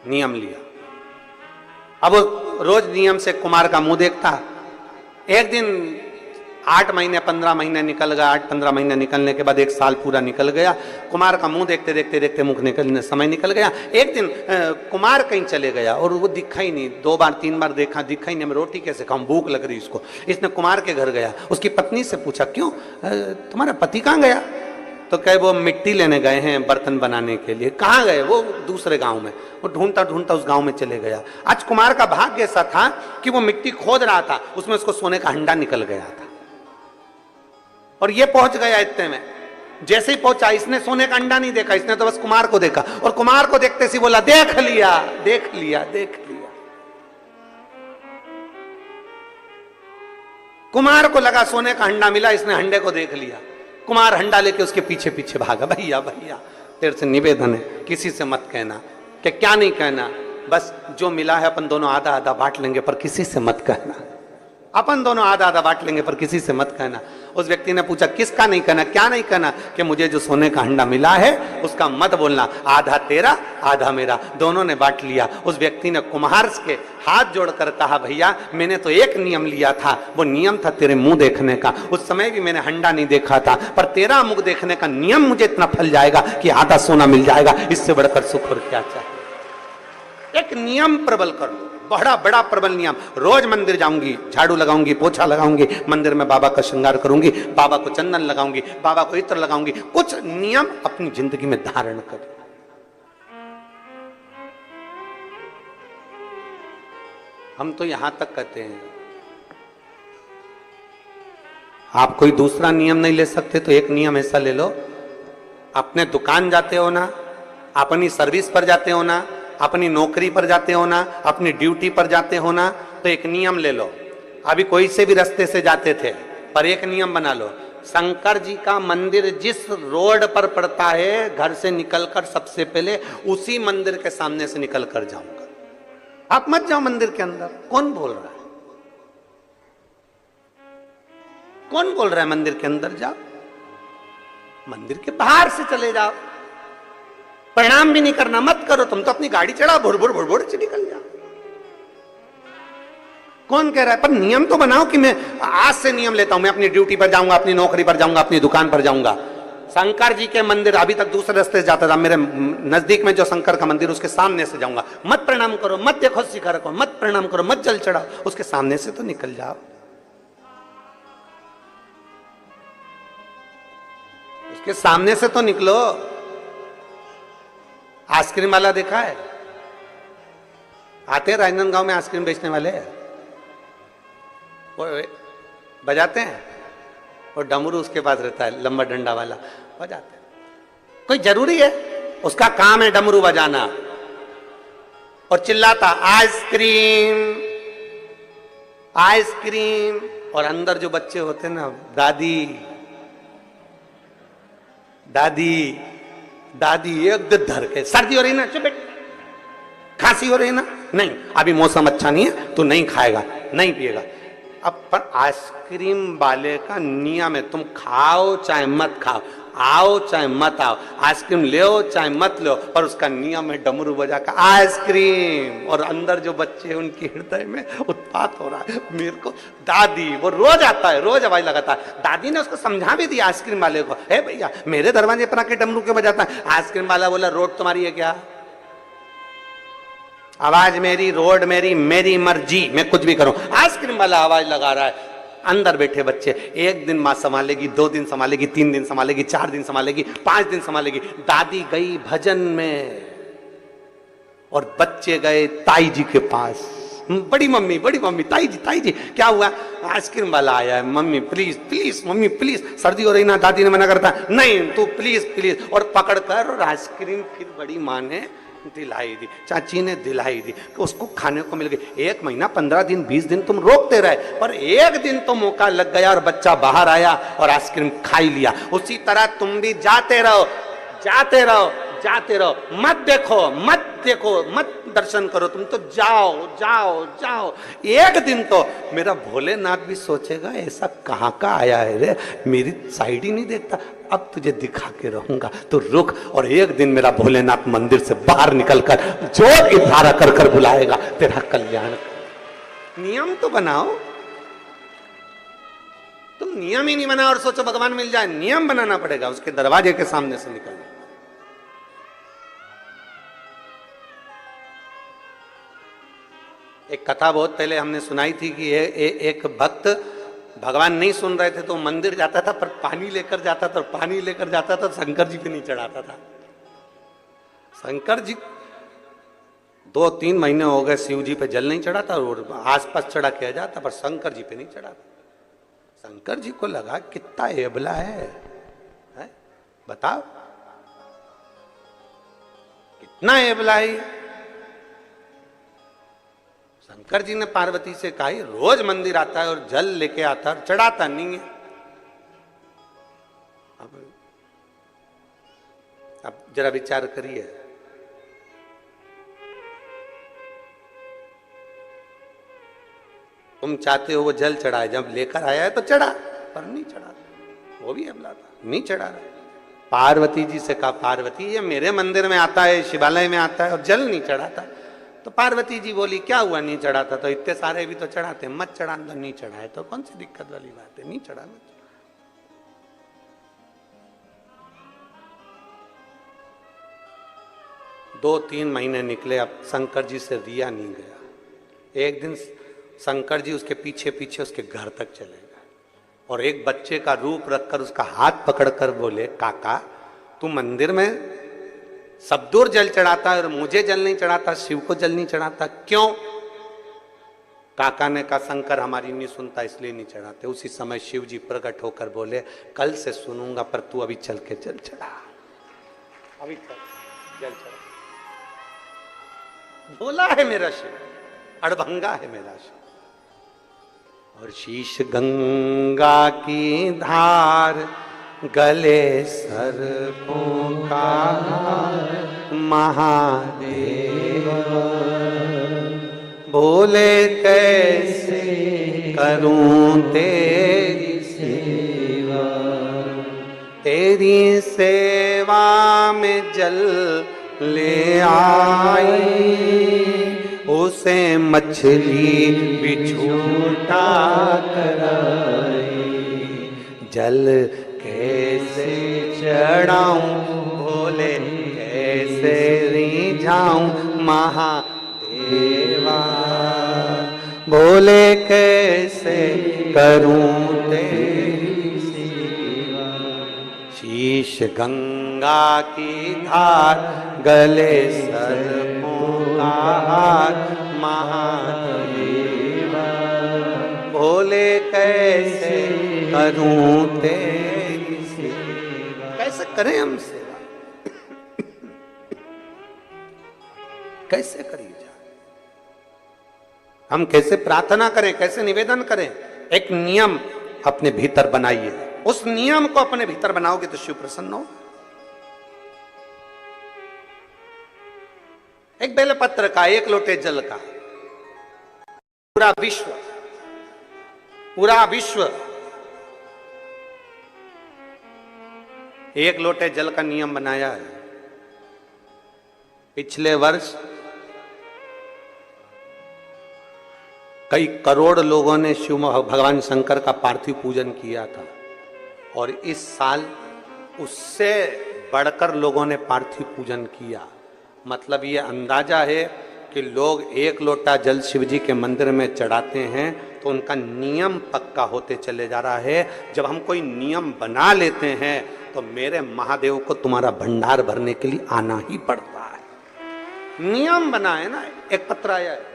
नियम लिया। अब रोज नियम से कुमार का मुंह देखता। एक दिन 8 महीने 15 महीने निकल गया, 8-15 महीने निकलने के बाद 1 साल पूरा निकल गया। कुमार का मुंह देखते देखते देखते मुख निकलने समय निकल गया। एक दिन कुमार कहीं चले गया और वो दिखा ही नहीं, 2 बार 3 बार देखा, दिखा ही नहीं। मैं रोटी कैसे खाऊं, भूख लग रही इसको। इसने कुमार के घर गया, उसकी पत्नी से पूछा, क्यों तुम्हारा पति कहाँ गया? तो कहे वो मिट्टी लेने गए हैं बर्तन बनाने के लिए। कहाँ गए? वो दूसरे गांव में। वो ढूंढता ढूंढता उस गांव में चले गया। आज कुमार का भाग्य ऐसा था कि वो मिट्टी खोद रहा था, उसमें उसको सोने का हंडा निकल गया था और ये पहुंच गया इतने में। जैसे ही पहुंचा, इसने सोने का अंडा नहीं देखा, इसने तो बस कुमार को देखा और कुमार को देखते से बोला, देख लिया देख लिया देख लिया। कुमार को लगा सोने का हंडा मिला, इसने हंडे को देख लिया। कुमार हंडा लेके उसके पीछे पीछे भागा। भैया भैया तेरे से निवेदन है, किसी से मत कहना। कि क्या नहीं कहना? बस जो मिला है अपन दोनों आधा आधा बांट लेंगे, पर किसी से मत कहना। अपन दोनों आधा आधा बांट लेंगे, पर किसी से मत कहना। उस व्यक्ति ने पूछा, किसका नहीं कहना? क्या नहीं कहना? कि मुझे जो सोने का हंडा मिला है उसका मत बोलना, आधा तेरा आधा मेरा, दोनों ने बांट लिया। उस व्यक्ति ने कुम्हार के हाथ जोड़कर कहा, भैया मैंने तो एक नियम लिया था, वो नियम था तेरे मुंह देखने का। उस समय भी मैंने हंडा नहीं देखा था, पर तेरा मुंह देखने का नियम मुझे इतना फल जाएगा कि आधा सोना मिल जाएगा। इससे बढ़कर सुख और क्या चाहिए? एक नियम प्रबल कर लो, बड़ा बड़ा प्रबल नियम। रोज मंदिर जाऊंगी, झाड़ू लगाऊंगी, पोछा लगाऊंगी, मंदिर में बाबा का श्रृंगार करूंगी, बाबा को चंदन लगाऊंगी, बाबा को इत्र लगाऊंगी। कुछ नियम अपनी जिंदगी में धारण कर। हम तो यहां तक कहते हैं, आप कोई दूसरा नियम नहीं ले सकते तो एक नियम ऐसा ले लो, अपने दुकान जाते हो ना, अपनी सर्विस पर जाते हो ना, अपनी नौकरी पर जाते हो ना, अपनी ड्यूटी पर जाते हो ना, तो एक नियम ले लो। अभी कोई से भी रास्ते से जाते थे, पर एक नियम बना लो, शंकर जी का मंदिर जिस रोड पर पड़ता है, घर से निकलकर सबसे पहले उसी मंदिर के सामने से निकल कर जाऊंगा। आप मत जाओ मंदिर के अंदर। कौन बोल रहा है? कौन बोल रहा है मंदिर के अंदर जाओ? मंदिर के बाहर से चले जाओ। प्रणाम भी नहीं करना, मत करो। तुम तो अपनी गाड़ी चढ़ाओ, भुड़ भुड़ भुड़ भुड़ से निकल जाओ। कौन कह रहा है? पर नियम तो बनाओ कि मैं आज से नियम लेता हूं, मैं अपनी ड्यूटी पर जाऊंगा, अपनी नौकरी पर जाऊंगा, अपनी दुकान पर जाऊंगा। शंकर जी के मंदिर, अभी तक दूसरे रास्ते से जाता था, मेरे नजदीक में जो शंकर का मंदिर उसके सामने से जाऊंगा। मत प्रणाम करो, मत देखो शिखर को, मत प्रणाम करो, मत जल चढ़ाओ, उसके सामने से तो निकल जाओ। उसके सामने से तो निकलो। आइसक्रीम वाला देखा है? आते हैं राजनांदगांव में आइसक्रीम बेचने वाले, वो बजाते हैं, और डमरू उसके पास रहता है, लंबा डंडा वाला, बजाते हैं। कोई जरूरी है? उसका काम है डमरू बजाना और चिल्लाता आइसक्रीम आइसक्रीम। और अंदर जो बच्चे होते हैं ना, दादी दादी दादी, एक धर के, सर्दी हो रही ना, चुप, खांसी हो रही ना, नहीं अभी मौसम अच्छा नहीं है, तू नहीं खाएगा, नहीं पिएगा। अब पर आइसक्रीम वाले का नियम है, तुम खाओ चाहे मत खाओ, आओ चाहे मत आओ, आइसक्रीम ले चाहे मत लो, पर उसका नियम है डमरू बजा का आइसक्रीम। और अंदर जो बच्चे हैं उनके हृदय में उत्पात हो रहा है। मेरे को दादी, वो रोज आता है, रोज आवाज लगाता है। दादी ने उसको समझा भी दिया आइसक्रीम वाले को, हे भैया मेरे दरवाजे पर आके डमरू क्यों बजाता है? आइसक्रीम वाला बोला, रोड तुम्हारी है क्या? आवाज मेरी, रोड मेरी, मेरी मर्जी, मैं कुछ भी करूं। आइसक्रीम वाला आवाज लगा रहा है। अंदर बैठे बच्चे, एक दिन मां संभालेगी, 2 दिन संभालेगी, 3 दिन संभालेगी, 4 दिन संभालेगी, 5 दिन संभालेगी। दादी गई भजन में और बच्चे गए ताई जी के पास। बड़ी मम्मी, ताई जी क्या हुआ? आइसक्रीम वाला आया है, mummy please please, mummy please, सर्दी हो रही ना। दादी ने मना करता, नहीं तू प्लीज प्लीज, और पकड़ कर और आइसक्रीम फिर बड़ी माँ ने दिलाई दी, चाची ने दिलाई दी, उसको खाने को मिल गई। 1 महीना 15 दिन 20 दिन तुम रोकते रहे, पर एक दिन तो मौका लग गया और बच्चा बाहर आया और आइसक्रीम खा ही लिया। उसी तरह तुम भी जाते रहो, जाते रहो, जाते रहो, मत देखो, मत देखो, मत दर्शन करो, तुम तो जाओ जाओ जाओ। एक दिन तो मेरा भोलेनाथ भी सोचेगा, ऐसा कहाँ का आया है रे, मेरी साइड ही नहीं देखता, अब तुझे दिखा के रहूंगा, तो रुक। और एक दिन मेरा भोलेनाथ मंदिर से बाहर निकलकर जोर की धारा कर कर बुलाएगा, तेरा कल्याण। नियम तो बनाओ। तुम नियम ही नहीं बना और सोचो भगवान मिल जाए। नियम बनाना पड़ेगा, उसके दरवाजे के सामने से निकलना। एक कथा बहुत पहले हमने सुनाई थी कि एक भक्त भगवान नहीं सुन रहे थे तो मंदिर जाता था, पर पानी लेकर जाता था, पानी लेकर जाता था, शंकर जी पे नहीं चढ़ाता था। शंकर जी 2-3 महीने हो गए शिव जी पे जल नहीं चढ़ाता और आसपास चढ़ा किया जाता, पर शंकर जी पे नहीं चढ़ाता। शंकर जी को लगा कितना एबला है? बताओ कितना एबला है। शंकर जी ने पार्वती से कहा रोज मंदिर आता है और जल लेके आता है, चढ़ाता नहीं है। अब जरा विचार करिए, तुम चाहते हो वो जल चढ़ाए, जब लेकर आया है तो चढ़ा, पर नहीं चढ़ा, वो भी अबला था, नहीं चढ़ा रहा। पार्वती जी से कहा पार्वती ये मेरे मंदिर में आता है, शिवालय में आता है और जल नहीं चढ़ाता। तो पार्वती जी बोली क्या हुआ नहीं चढ़ाता? तो इतने सारे भी तो चढ़ाते, मत चढ़ाना। तो नहीं चढ़ाए तो कौन सी दिक्कत वाली बात है, नहीं चढ़ाना। 2-3 महीने निकले, अब शंकर जी से रिया नहीं गया। एक दिन शंकर जी उसके पीछे पीछे उसके घर तक चले गए और एक बच्चे का रूप रखकर उसका हाथ पकड़कर बोले काका तू मंदिर में सब दूर जल चढ़ाता है और मुझे जल नहीं चढ़ाता, शिव को जल नहीं चढ़ाता, क्यों? काका ने कहा शंकर हमारी नहीं सुनता इसलिए नहीं चढ़ाते। उसी समय शिव जी प्रकट होकर बोले कल से सुनूंगा, पर तू अभी चल के जल चढ़ा, अभी चल जल चढ़ा। भोला है मेरा शिव, अड़भंगा है मेरा शिव। और शीश गंगा की धार, गले सर्पों का महादेव, बोले कैसे करूं तेरी सेवा, तेरी सेवा में जल ले आई, उसे मछली भी झूठा कराई, जल कैसे चढ़ाऊं भोले कैसे रिझाऊं महादेवा, भोले कैसे करूं तेरी सेवा। शीश गंगा की धार, गले सर्पों का हार, महादेवा भोले कैसे करूं तेरी सेवा। कैसे करें हम सेवा? कैसे करिए जाए? हम कैसे प्रार्थना करें, कैसे निवेदन करें? एक नियम अपने भीतर बनाइए, उस नियम को अपने भीतर बनाओगे तो शिव प्रसन्न हो। एक बेलपत्र का, एक लोटे जल का, पूरा विश्व एक लोटे जल का नियम बनाया है। पिछले वर्ष कई करोड़ लोगों ने शिव भगवान शंकर का पार्थिव पूजन किया था और इस साल उससे बढ़कर लोगों ने पार्थिव पूजन किया। मतलब ये अंदाजा है कि लोग एक लोटा जल शिव जी के मंदिर में चढ़ाते हैं तो उनका नियम पक्का होते चले जा रहा है। जब हम कोई नियम बना लेते हैं तो मेरे महादेव को तुम्हारा भंडार भरने के लिए आना ही पड़ता है। नियम बना है ना, एक पत्र आया है,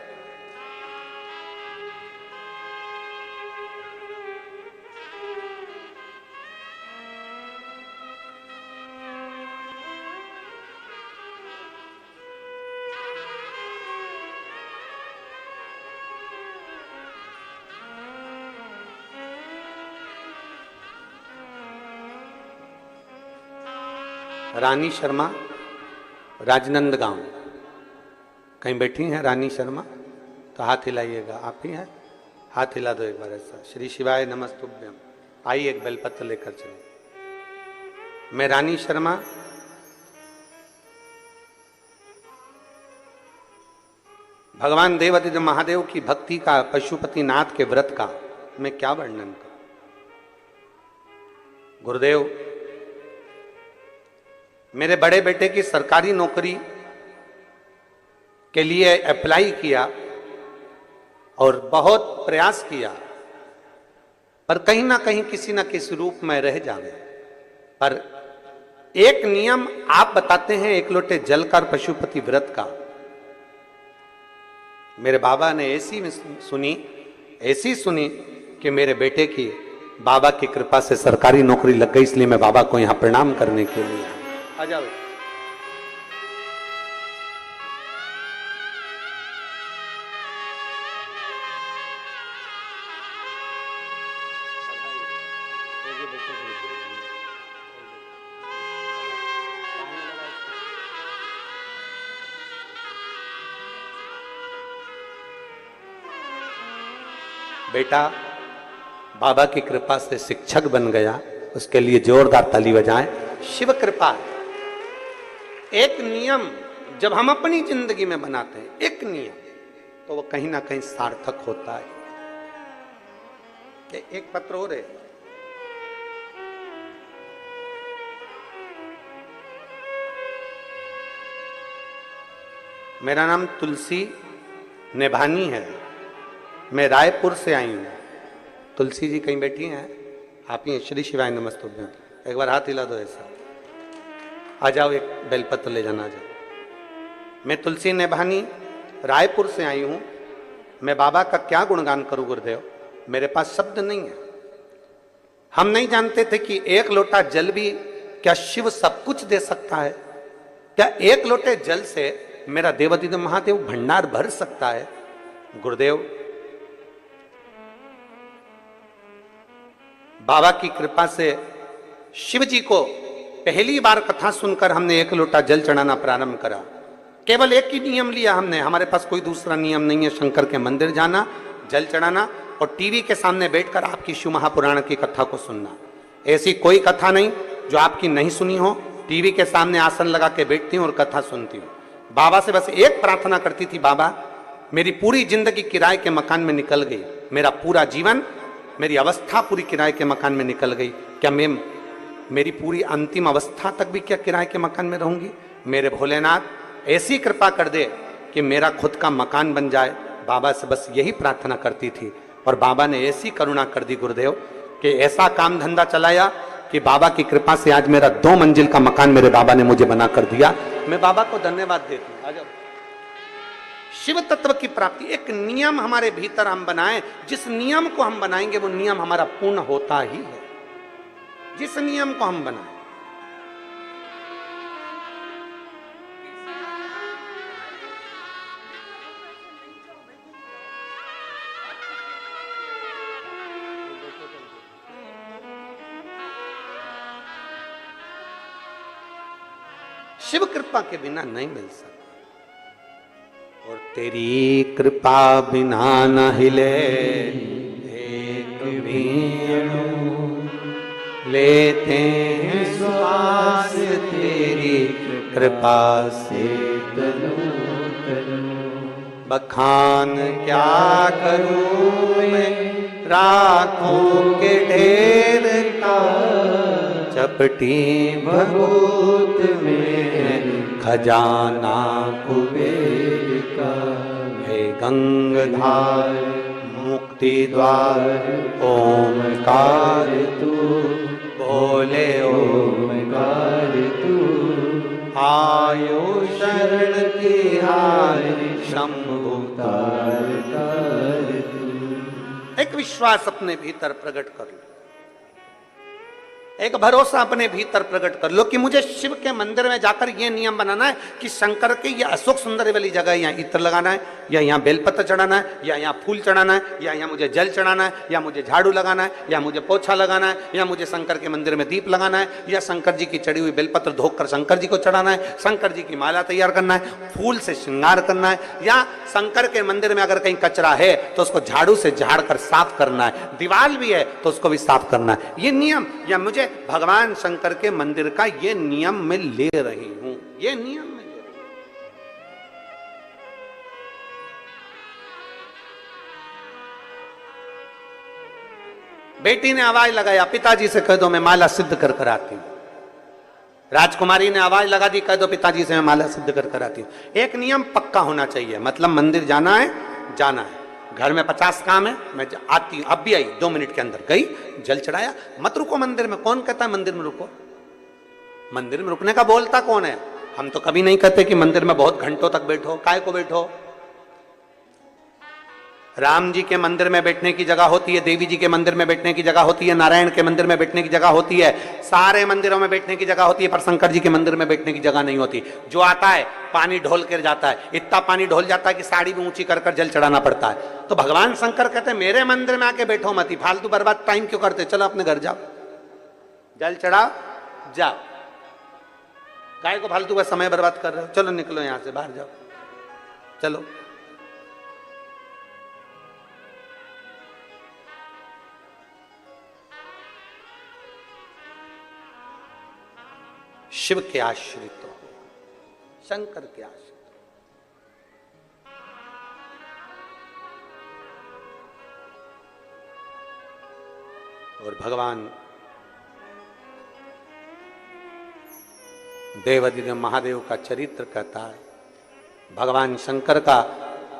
रानी शर्मा, राजनंदगांव। कहीं बैठी हैं रानी शर्मा? तो हाथ हिलाइएगा। आप ही हैं? हाथ हिला दो एक बार ऐसा। श्री शिवाय नमस्तुभ्यम। आइए एक बेलपत्र लेकर चलिए। मैं रानी शर्मा भगवान देवादिदेव महादेव की भक्ति का, पशुपति नाथ के व्रत का मैं क्या वर्णन करूं। गुरुदेव, मेरे बड़े बेटे की सरकारी नौकरी के लिए अप्लाई किया और बहुत प्रयास किया, पर कहीं ना कहीं किसी ना किसी रूप में रह जावे। पर एक नियम आप बताते हैं एक लोटे जल का और पशुपति व्रत का। मेरे बाबा ने ऐसी सुनी कि मेरे बेटे की बाबा की कृपा से सरकारी नौकरी लग गई, इसलिए मैं बाबा को यहां प्रणाम करने के लिए आ जाओ। बेटा बाबा की कृपा से शिक्षक बन गया, उसके लिए जोरदार ताली बजाएं। शिव कृपा है। एक नियम जब हम अपनी जिंदगी में बनाते हैं, एक नियम, तो वो कहीं ना कहीं सार्थक होता है। एक पत्र हो रहे, मेरा नाम तुलसी नेभानी है, मैं रायपुर से आई हूं। तुलसी जी कहीं बैठी हैं? आप ही श्री शिवाय नमस्तुभ्यं। एक बार हाथ हिला दो ऐसा। आ जाओ, एक बेलपत्र ले जाना। आ जाओ। मैं तुलसी नेभानी रायपुर से आई हूं। मैं बाबा का क्या गुणगान करूं गुरुदेव, मेरे पास शब्द नहीं है। हम नहीं जानते थे कि एक लोटा जल भी क्या शिव सब कुछ दे सकता है? क्या एक लोटे जल से मेरा देवाधिदेव महादेव भंडार भर सकता है? गुरुदेव, बाबा की कृपा से शिव जी को पहली बार कथा सुनकर हमने एक लोटा जल चढ़ाना प्रारंभ करा। केवल एक ही नियम लिया हमने, हमारे पास कोई दूसरा नियम नहीं है। शंकर के मंदिर जाना, जल चढ़ाना और टीवी के सामने बैठकर आपकी शिव महापुराण की कथा को सुनना। ऐसी कोई कथा नहीं जो आपकी नहीं सुनी हो। टीवी के सामने आसन लगा के बैठती हूँ और कथा सुनती हूँ। बाबा से बस एक प्रार्थना करती थी, बाबा मेरी पूरी जिंदगी किराए के मकान में निकल गई, मेरा पूरा जीवन, मेरी अवस्था पूरी किराए के मकान में निकल गई, क्या मैं मेरी पूरी अंतिम अवस्था तक भी क्या किराए के मकान में रहूंगी? मेरे भोलेनाथ ऐसी कृपा कर दे कि मेरा खुद का मकान बन जाए। बाबा से बस यही प्रार्थना करती थी और बाबा ने ऐसी करुणा कर दी गुरुदेव कि ऐसा काम धंधा चलाया कि बाबा की कृपा से आज मेरा 2 मंजिल का मकान मेरे बाबा ने मुझे बना कर दिया। मैं बाबा को धन्यवाद देती हूँ। आ जाओ। शिव तत्व की प्राप्ति, एक नियम हमारे भीतर हम बनाएं, जिस नियम को हम बनाएंगे वो नियम हमारा पूर्ण होता ही है। जिस नियम को हम बनाएं, शिव कृपा के बिना नहीं मिल सकता। और तेरी कृपा बिना न हिले एक भी अणु, लेते हैं श्वास तेरी कृपा से तनु तनु। बखान क्या करूं मैं राखों के ढेर का, चपटी भभूत में खजाना कुबेर का। हे गंगाधार मुक्ति द्वार ओमकार तू, बोले ओमकार तू। आयो शरण तिहारी शंभु तार तार तू। एक विश्वास अपने भीतर प्रकट कर लो, एक भरोसा अपने भीतर प्रकट कर लो कि मुझे शिव के मंदिर में जाकर यह नियम बनाना है कि शंकर के ये अशोक सुंदर वाली जगह यहाँ इत्र लगाना है, या यहाँ बेलपत्र चढ़ाना है, या यहाँ फूल चढ़ाना है, या यहाँ मुझे जल चढ़ाना है, या मुझे झाड़ू लगाना है, या मुझे पोछा लगाना है, या मुझे शंकर के मंदिर में दीप लगाना है, या शंकर जी की चढ़ी हुई बेलपत्र धोकर शंकर जी को चढ़ाना है, शंकर जी की माला तैयार करना है, फूल से श्रृंगार करना है, या शंकर के मंदिर में अगर कहीं कचरा है तो उसको झाड़ू से झाड़ कर साफ करना है, दीवार भी है तो उसको भी साफ करना है। ये नियम, या मुझे भगवान शंकर के मंदिर का ये नियम मैं ले रही हूं, ये नियम मैं ले रही हूं। बेटी ने आवाज लगाया, पिताजी से कह दो मैं माला सिद्ध कर कर आती हूं। राजकुमारी ने आवाज लगा दी, कह दो पिताजी से मैं माला सिद्ध कर कर आती हूं। एक नियम पक्का होना चाहिए, मतलब मंदिर जाना है, जाना है। घर में 50 काम है, मैं आती हूं, अब भी आई, 2 मिनट के अंदर गई, जल चढ़ाया। मत रुको मंदिर में, कौन कहता है मंदिर में रुको? मंदिर में रुकने का बोलता कौन है? हम तो कभी नहीं कहते कि मंदिर में बहुत घंटों तक बैठो। काय को बैठो? राम जी के मंदिर में बैठने की जगह होती है, देवी जी के मंदिर में बैठने की जगह होती है, नारायण के मंदिर में बैठने की जगह होती है, सारे मंदिरों में बैठने की जगह होती है, पर शंकर जी के मंदिर में बैठने की जगह नहीं होती। जो आता है पानी ढोल कर जाता है, इतना पानी ढोल जाता है कि साड़ी भी ऊंची कर कर जल चढ़ाना पड़ता है। तो भगवान शंकर कहते हैं मेरे मंदिर में आके बैठो मत, फालतू बर्बाद टाइम क्यों करते, चलो अपने घर जाओ, जल चढ़ाओ, जाओ। काय को फालतू का समय बर्बाद कर रहे हो? चलो निकलो यहां से, बाहर जाओ, चलो। शिव के आश्रित हो, शंकर के आश्रित हो। और भगवान देवाधिदेव महादेव का चरित्र कहता है, भगवान शंकर का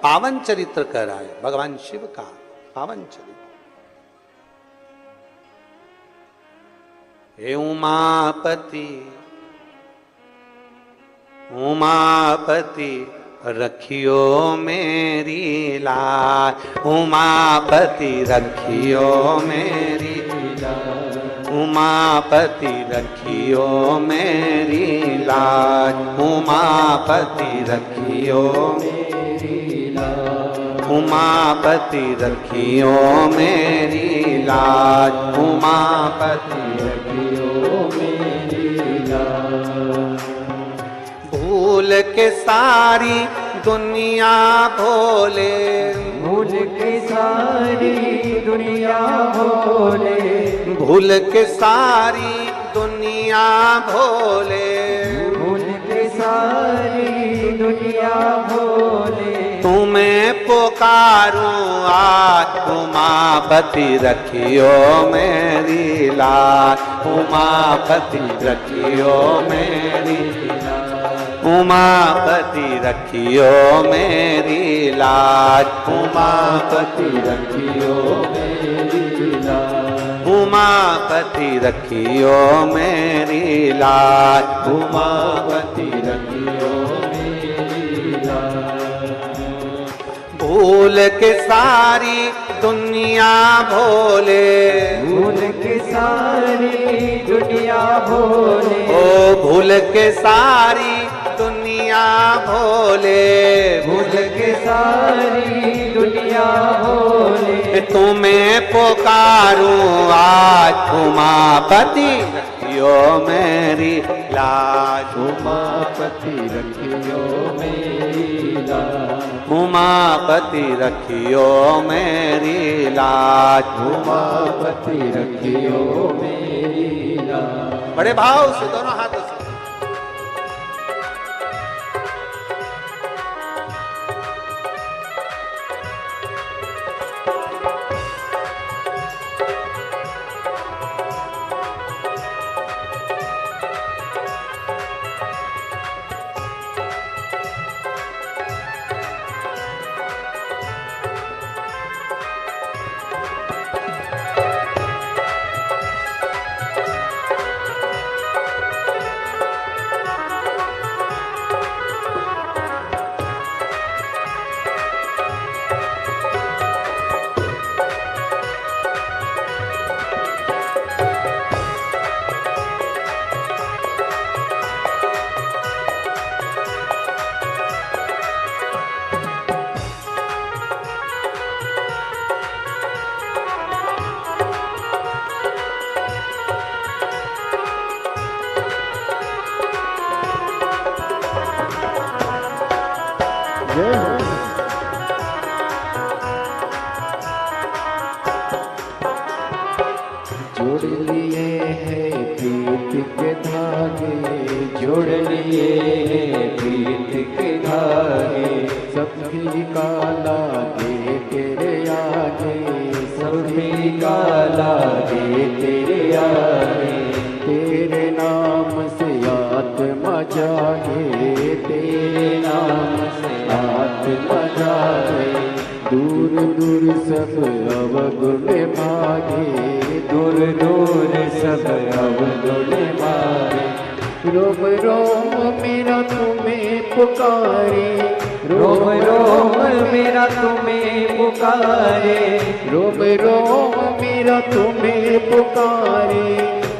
पावन चरित्र कह रहा है, भगवान शिव का पावन चरित्र। हे उमापति, उमापति रखियो मेरी लाज, उमापति रखियो मेरी लाज, उमापति रखियो मेरी लाज, उमापति रखियो मेरी लाज, उमापति रखियो मेरी लाज, उमापति रखियो मेरी लाज। भूल के सारी दुनिया भोले, भूल के सारी दुनिया भोले, भूल के सारी दुनिया भोले, भूल के सारी दुनिया भोले। तुम्हें पुकारूं आज, उमापति रखियो मेरी लाज, उमापति रखियो मेरी लाज, उमापति रखियो मेरी लाज, उमापति रखियो मेरी लाज, उमापति रखियो मेरी लाज, उमापति रखियो मेरी लाज। भूल के सारी दुनिया भोले, भूल के सारी दुनिया भोले, ओ भूल के सारी दुनिया भोले, भूल के सारी दुनिया भोले। तुम्हें पुकारूं आज, उमापति रखियो मेरी लाज, उमापति रखियो मेरी लाज, उमापति रखियो मेरी लाज, उमापति रखियो मेरी लाज। बड़े भाव से दोनों हाथों से। जोड़ लिए हैं प्रीत के धागे, जोड़ लिए हैं प्रीत के धागे, सब फीका लागे तेरे आगे, सब फीका लागे आए, तेरे नाम से आत्मा जागे, तेरे नाम से आत्मा जागे। दूर दूर सब अवगुण भागे, दूर दूर सब अवगुण भागे। रोम रोम मेरा तुम्हें पुकारे, रोम रोम मेरा तुम्हें पुकारे, रोम रोम मेरा तुम्हें पुकारे,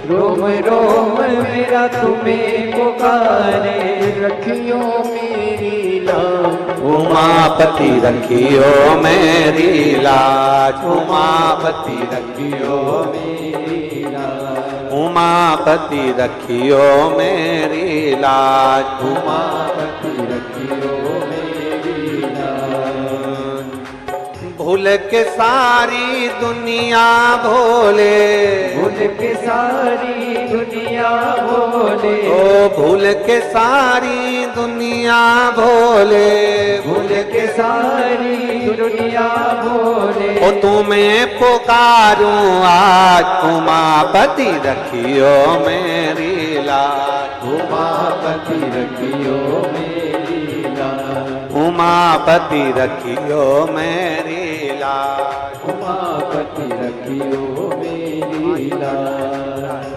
रोम रोम मेरा तुम्हें पुकारे। रखियो मेरी लाज, उमापति रखियो मेरी लाज, उमापति रखियो मेरी लाज, उमापति रखियो मेरी लाज, उमापति रखियो मेरी लाज। भूल के सारी दुनिया भोले, भूल के सारी दुनिया भोले, ओ भूल के सारी दुनिया भोले, भूल के सारी दुनिया भोले। ओ तुम्हें पुकारूं आज, उमापति रखियो मेरी लाज, उमापति रखियो मेरी लाज, उमापति रखियो मेरी लाज। उमापति रखियो मेरी लाज।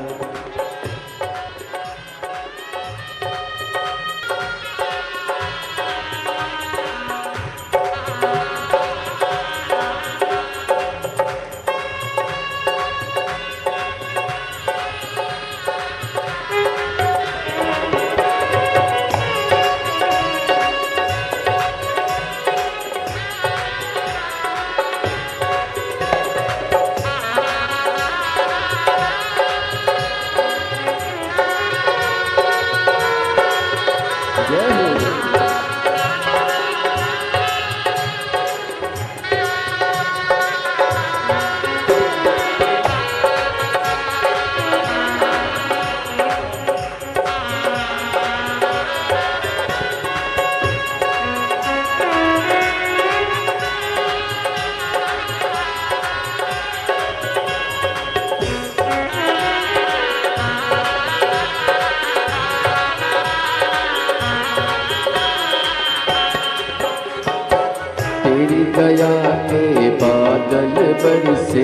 तेरी दया के बादल बरसे,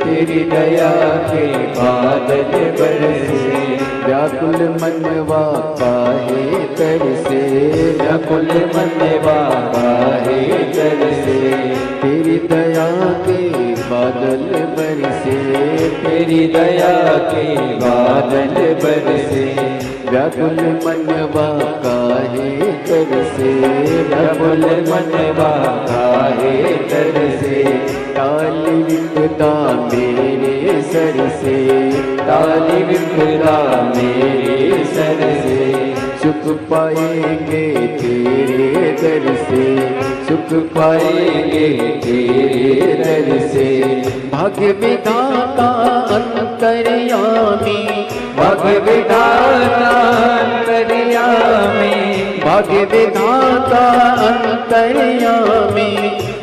तेरी दया के बादल बरसे। व्याकुल मनवा काहे तरसे, व्याकुल मनवा काहे तरसे। तेरी दया के बादल बरसे, तेरी दया के बादल बरसे। व्याकुल मनवा काहे तरसे, व्याकुल मनवा काहे तरसे। टाल विपदा मेरे सर से, टाल विपदा मेरे सर से। सुख पाएंगे तेरे दर से, सुख पाएंगे तेरे दर से। भाग्य विधाता अंतर्यामी, भाग्य विधाता अंतर्यामी, भाग्य विधाता अंतर्यामी,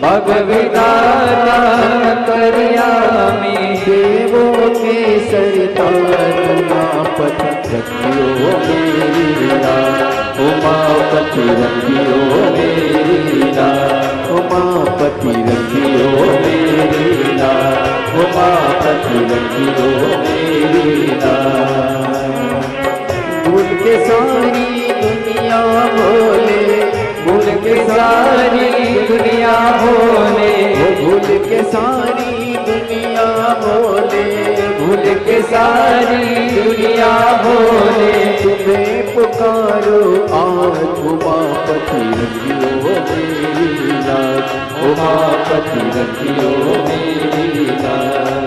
भाग्य विधाता अंतर्यामी। देवों के सरदार उमापति रखियो मेरी लाज, उमापति रखियो मेरी लाज, उमापति रखियो मेरी लाज, उमापति रखियो मेरी लाज। भूल के सारी दुनिया भोले, भूल के सारी दुनिया भोले, भूल के सारी दुनिया भोले, भूल के सारी दुनिया भोले। तुम्हें पुकारो आज, उमापति रखियो मेरी लाज, उमापति रखियो मेरी लाज।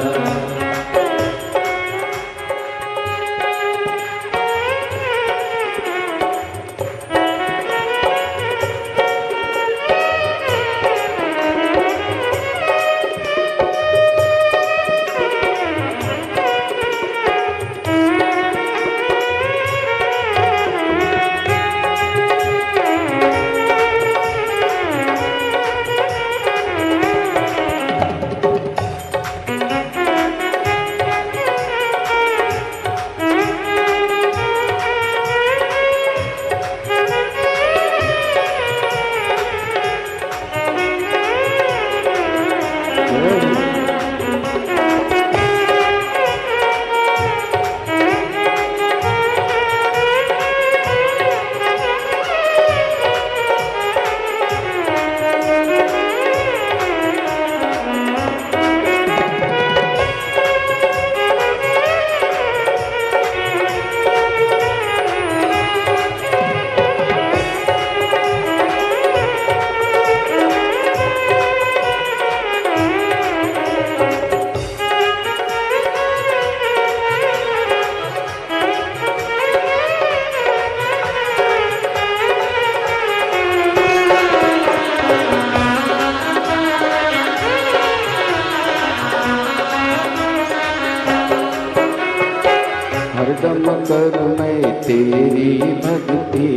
करूँ मैं तेरी भक्ति,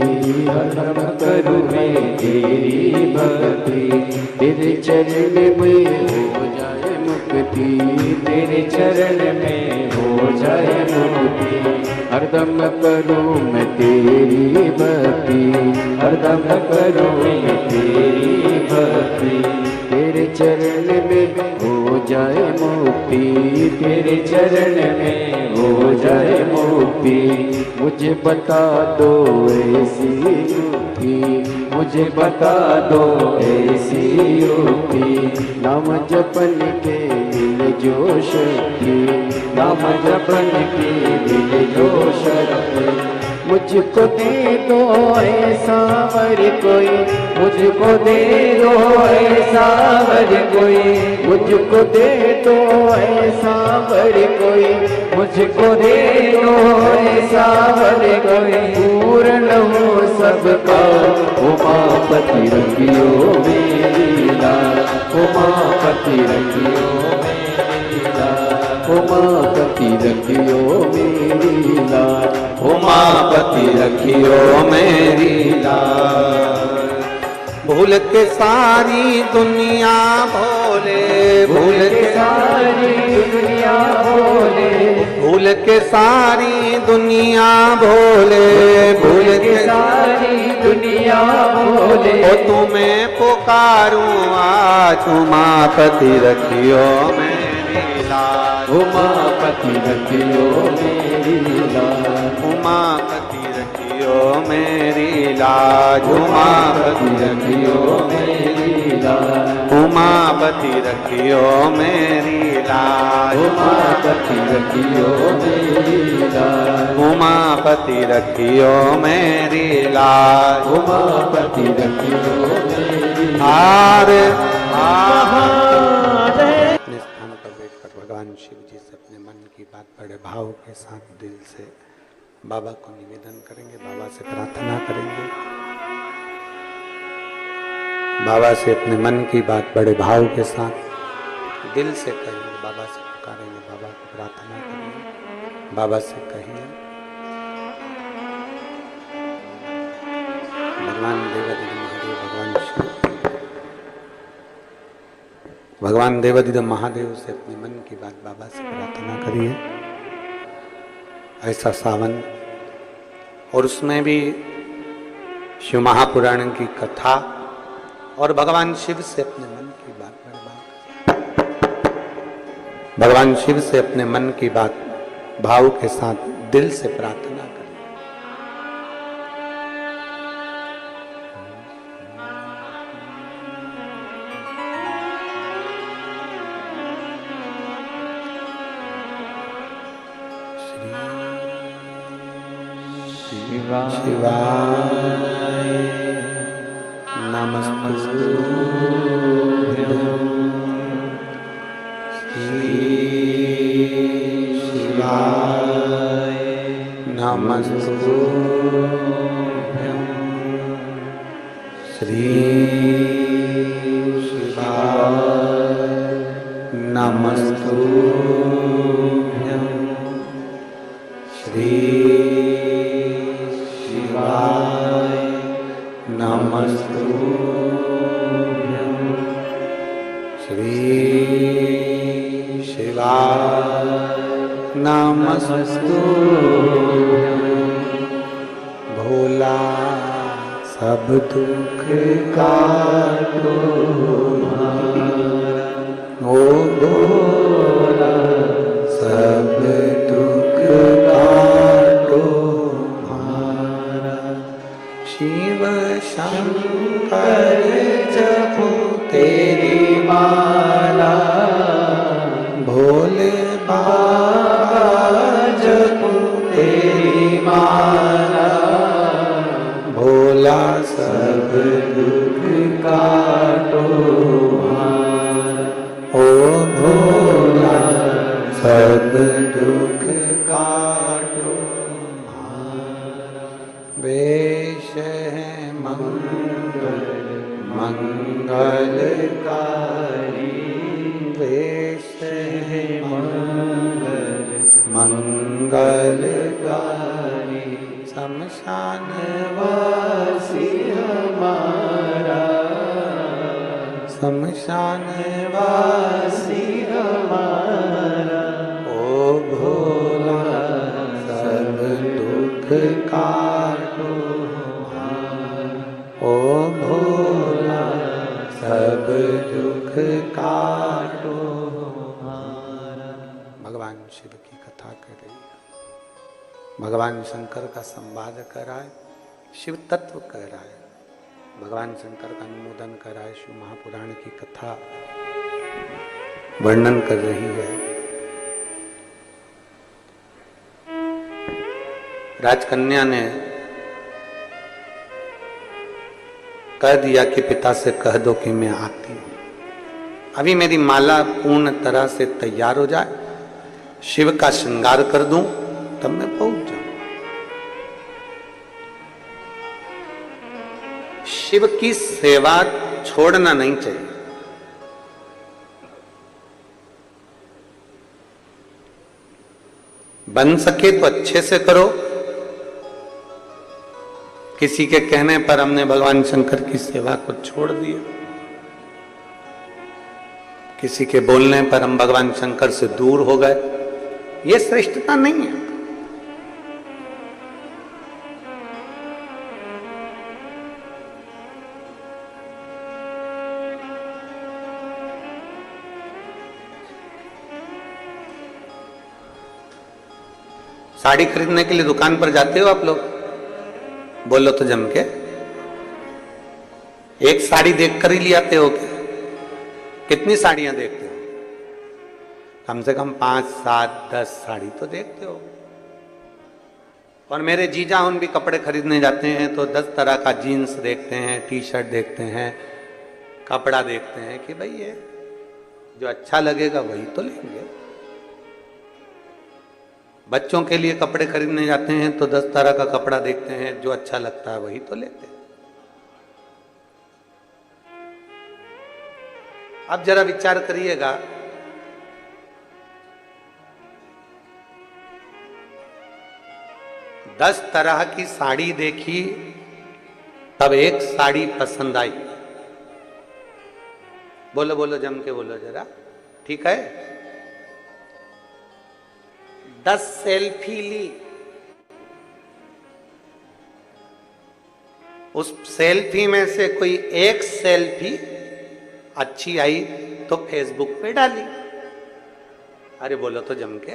हरदम करूँ मैं तेरी भक्ति। तेरे चरण में हो जाए मुक्ति, तेरे चरण में हो जाए मुक्ति। हरदम करूँ मैं तेरी भक्ति, हरदम करूँ मैं तेरी भक्ति। तेरे चरण में हो जाए मुक्ति, तेरे चरण में हो जाए मुक्ति। मुझे बता दो ऐसी युक्ति, मुझे बता दो ऐसी युक्ति। नाम जपन के मिले जो शक्ति, नाम जपन के मिले जो शक्ति। मुझको दे दो ऐसा वर कोई, मुझको दे दो ऐसा वर कोई, मुझको दे दो ऐसा वर कोई, मुझको दे दो ऐसा वर कोई। पूर्ण हो सबका उमापति रखियो मेरी लाज, उमापति रखियो मेरी लाज, उमापति रखियो मेरी लाज, उमापति रखियो मेरी लाज। भूल के सारी दुनिया भोले, भूल के सारी दुनिया भोले, भूल के सारी दुनिया भोले, भूल के सारी दुनिया भोले। ओ तुम्हें पुकारूं आज, उमापति रखियो मेरी लाज, उमापति रखियो मेरी लाज, उमापति रखियो मेरी लाज, उमापति रखियो मेरी लाज, उमापति रखियो मेरी लाज, उमापति रखियो मेरी लाज, उमापति रखियो मेरी लाज, उमापति रखियो मेरी लाज। अपने स्थान पर बैठकर भगवान शिव जी से अपने मन की बात बड़े भाव के साथ दिल से बाबा को निवेदन करेंगे, बाबा से प्रार्थना करेंगे। बाबा से अपने मन की बात बड़े भाव के साथ दिल से कहेंगे, बाबा से पुकारेंगे, बाबा को प्रार्थना करेंगे, बाबा से कहेंगे। भगवान देवादिदेव महादेव, भगवान शिव, भगवान देवादिदेव महादेव से अपने मन की बात बाबा से प्रार्थना करिए। ऐसा सावन और उसमें भी शिव महापुराण की कथा और भगवान शिव से अपने मन की बात भगवान शिव से अपने मन की बात भाव के साथ दिल से प्रार्थना करें। शिवाय नमस्तुभ्यं, शिवाय नमस्तुभ्यं, श्री शिवाय नमस्तुभ्यं, श्री शिवाय नमस्तुभ्यं, श्री शिवाय नमस्तुभ्यं। भोला सब दुख काटो ओ भोला सब दुख काटो शिव शंकर जपो तेरी माला, भोले बाबा जपो तेरी माला, भोला सब दुख काटो ओ भोला सब दुख काटो। वेश है मंगलकारी, वेश है मंगलकारी, शमशान वासी हमारा, शमशान वासी हमारा, ओ भोला सब दुख काटो, ओ भोला सब दुख काटो। भगवान शिव की कथा कर रही है, भगवान शंकर का संवाद कर रहा है, शिव तत्व कह रहा है, भगवान शंकर का अनुमोदन कर रहा है, शिव महापुराण की कथा वर्णन कर रही है। राजकन्या ने कह दिया कि पिता से कह दो कि मैं आती हूं, अभी मेरी माला पूर्ण तरह से तैयार हो जाए, शिव का श्रृंगार कर दूं, तब मैं पहुंच जाऊं। शिव की सेवा छोड़ना नहीं चाहिए। बन सके तो अच्छे से करो। किसी के कहने पर हमने भगवान शंकर की सेवा को छोड़ दिया, किसी के बोलने पर हम भगवान शंकर से दूर हो गए, ये श्रेष्ठता नहीं है। साड़ी खरीदने के लिए दुकान पर जाते हो आप लोग? बोलो तो जम के। एक साड़ी देखकर ही ले आते हो क्या? कितनी साड़ियां देखते हो? कम से कम 5, 7, 10 साड़ी तो देखते हो। और मेरे जीजा उन भी कपड़े खरीदने जाते हैं तो 10 तरह का जीन्स देखते हैं, टी शर्ट देखते हैं, कपड़ा देखते हैं कि भाई ये जो अच्छा लगेगा वही तो लेंगे। बच्चों के लिए कपड़े खरीदने जाते हैं तो 10 तरह का कपड़ा देखते हैं, जो अच्छा लगता है वही तो लेते हैं। अब जरा विचार करिएगा, दस तरह की साड़ी देखी, तब एक साड़ी पसंद आई। बोलो बोलो जम के बोलो जरा, ठीक है? 10 सेल्फी ली, उस सेल्फी में से कोई एक सेल्फी अच्छी आई तो फेसबुक पे डाली। अरे बोलो तो जम के।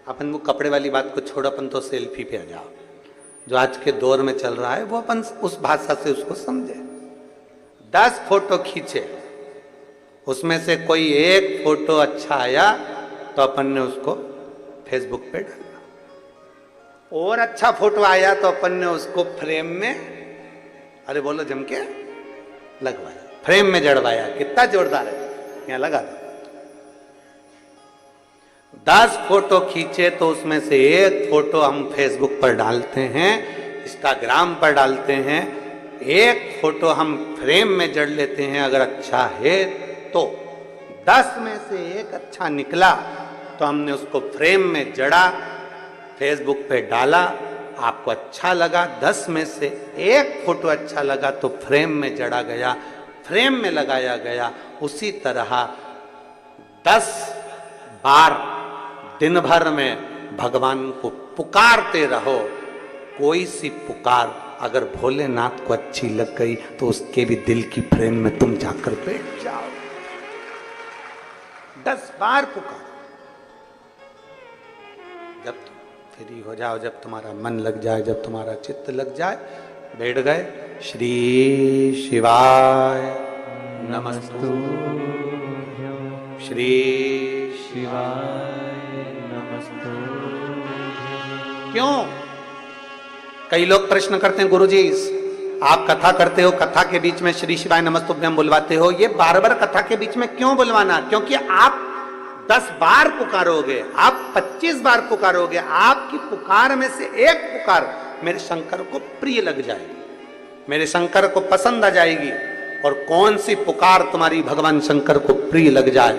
अपन वो कपड़े वाली बात को छोड़ो, अपन तो सेल्फी पे आ जाओ। जो आज के दौर में चल रहा है वो अपन उस भाषा से उसको समझे। 10 फोटो खींचे, उसमें से कोई एक फोटो अच्छा आया तो अपन ने उसको फेसबुक पे डाला। और अच्छा फोटो आया तो अपन ने उसको फ्रेम में, अरे बोलो जम के, लगवाया, फ्रेम में जड़वाया। कितना जोरदार है, यहाँ लगा दो। 10 फोटो खींचे तो उसमें से एक फोटो हम फेसबुक पर डालते हैं, इंस्टाग्राम पर डालते हैं। एक फोटो हम फ्रेम में जड़ लेते हैं, अगर अच्छा है तो। 10 में से एक अच्छा निकला तो हमने उसको फ्रेम में जड़ा, फेसबुक पे डाला, आपको अच्छा लगा। 10 में से एक फोटो अच्छा लगा तो फ्रेम में जड़ा गया, फ्रेम में लगाया गया। उसी तरह 10 बार दिन भर में भगवान को पुकारते रहो। कोई सी पुकार अगर भोलेनाथ को अच्छी लग गई तो उसके भी दिल की फ्रेम में तुम जाकर बैठ जाओ। 10 बार पुकार, जब फ्री हो जाओ, जब तुम्हारा मन लग जाए, जब तुम्हारा चित्त लग जाए, बैठ गए। श्री शिवाय नमस्तुभ्यं, श्री शिवाय नमस्तुभ्यं। क्यों? कई लोग प्रश्न करते हैं, गुरुजी आप कथा करते हो, कथा के बीच में श्री शिवाय नमस्तुभ्यं बुलवाते हो, ये बार-बार कथा के बीच में क्यों बुलवाना? क्योंकि आप 10 बार पुकारोगे, आप 25 बार पुकारोगे, आपकी पुकार में से एक पुकार मेरे शंकर को प्रिय लग जाएगी, मेरे शंकर को पसंद आ जाएगी। और कौन सी पुकार तुम्हारी भगवान शंकर को प्रिय लग जाए?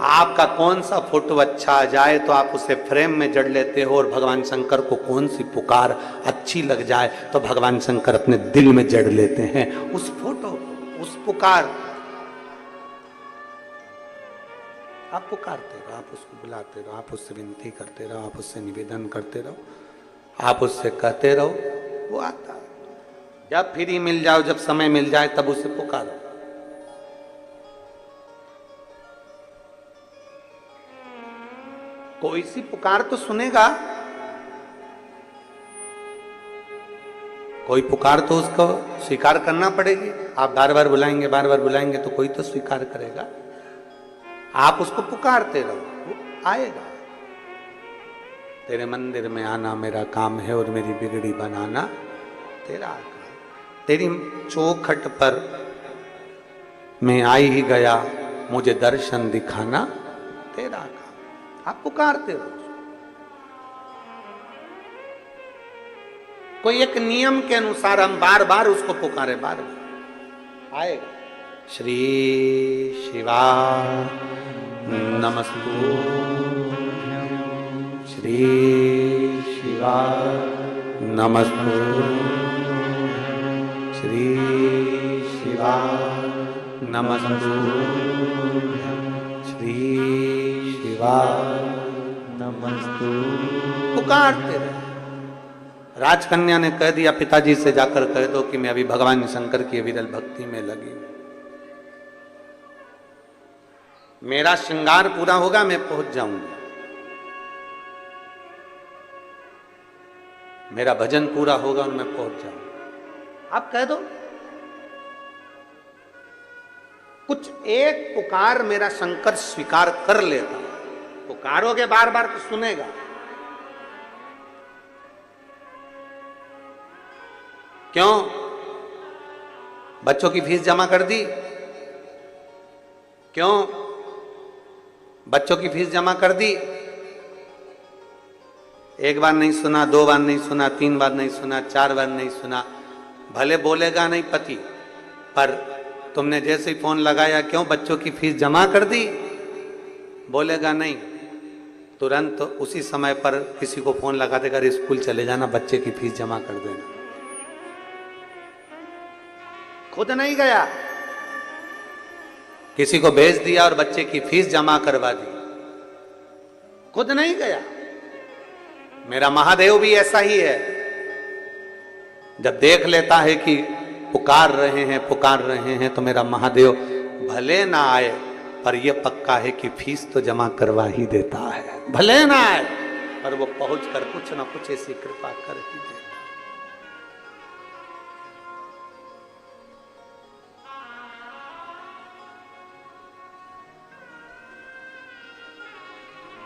आपका कौन सा फोटो अच्छा आ जाए तो आप उसे फ्रेम में जड़ लेते हो, और भगवान शंकर को कौन सी पुकार अच्छी लग जाए तो भगवान शंकर अपने दिल में जड़ लेते हैं उस फोटो को, उस पुकार। आप पुकारते रहो, आप उसको बुलाते रहो, आप उससे विनती करते रहो, आप उससे निवेदन करते रहो, आप उससे कहते रहो, वो आता है। जब फ्री मिल जाओ, जब समय मिल जाए तब उसे पुकारो। कोई सी पुकार तो सुनेगा, कोई पुकार तो उसको स्वीकार करना पड़ेगी। आप बार बार बुलाएंगे, बार बार बुलाएंगे तो कोई तो स्वीकार करेगा। आप उसको पुकारते रहो, वो आएगा। तेरे मंदिर में आना मेरा काम है और मेरी बिगड़ी बनाना तेरा काम। तेरी चौखट पर मैं आई ही गया, मुझे दर्शन दिखाना तेरा काम। आप पुकारते रहो। कोई एक नियम के अनुसार हम बार बार उसको पुकारे, बार बार आएगा। श्री शिवा नमस्तु, श्री शिवा नमस्तु, श्री शिवा नमस्तु, श्री शिवा नमस्तु। पुकारते रहे। राजकन्या ने कह दिया, पिताजी से जाकर कह दो कि मैं अभी भगवान शंकर की विरल भक्ति में लगी हूं, मेरा श्रृंगार पूरा होगा, मैं पहुंच जाऊंगी, मेरा भजन पूरा होगा और मैं पहुंच जाऊंगा। आप कह दो, कुछ एक पुकार मेरा शंकर स्वीकार कर लेता। पुकारोगे बार बार तो सुनेगा। क्यों? बच्चों की फीस जमा कर दी? क्यों? बच्चों की फीस जमा कर दी? एक बार नहीं सुना, दो बार नहीं सुना, तीन बार नहीं सुना, चार बार नहीं सुना, भले बोलेगा नहीं पति, पर तुमने जैसे ही फोन लगाया, क्यों बच्चों की फीस जमा कर दी, बोलेगा नहीं। तुरंत तो उसी समय पर किसी को फोन लगा देगा, स्कूल चले जाना, बच्चे की फीस जमा कर देना। खुद नहीं गया, किसी को भेज दिया और बच्चे की फीस जमा करवा दी, खुद नहीं गया। मेरा महादेव भी ऐसा ही है, जब देख लेता है कि पुकार रहे हैं तो मेरा महादेव भले ना आए पर यह पक्का है कि फीस तो जमा करवा ही देता है। भले ना आए पर वो पहुंचकर कुछ ना कुछ ऐसी कृपा कर ही देता।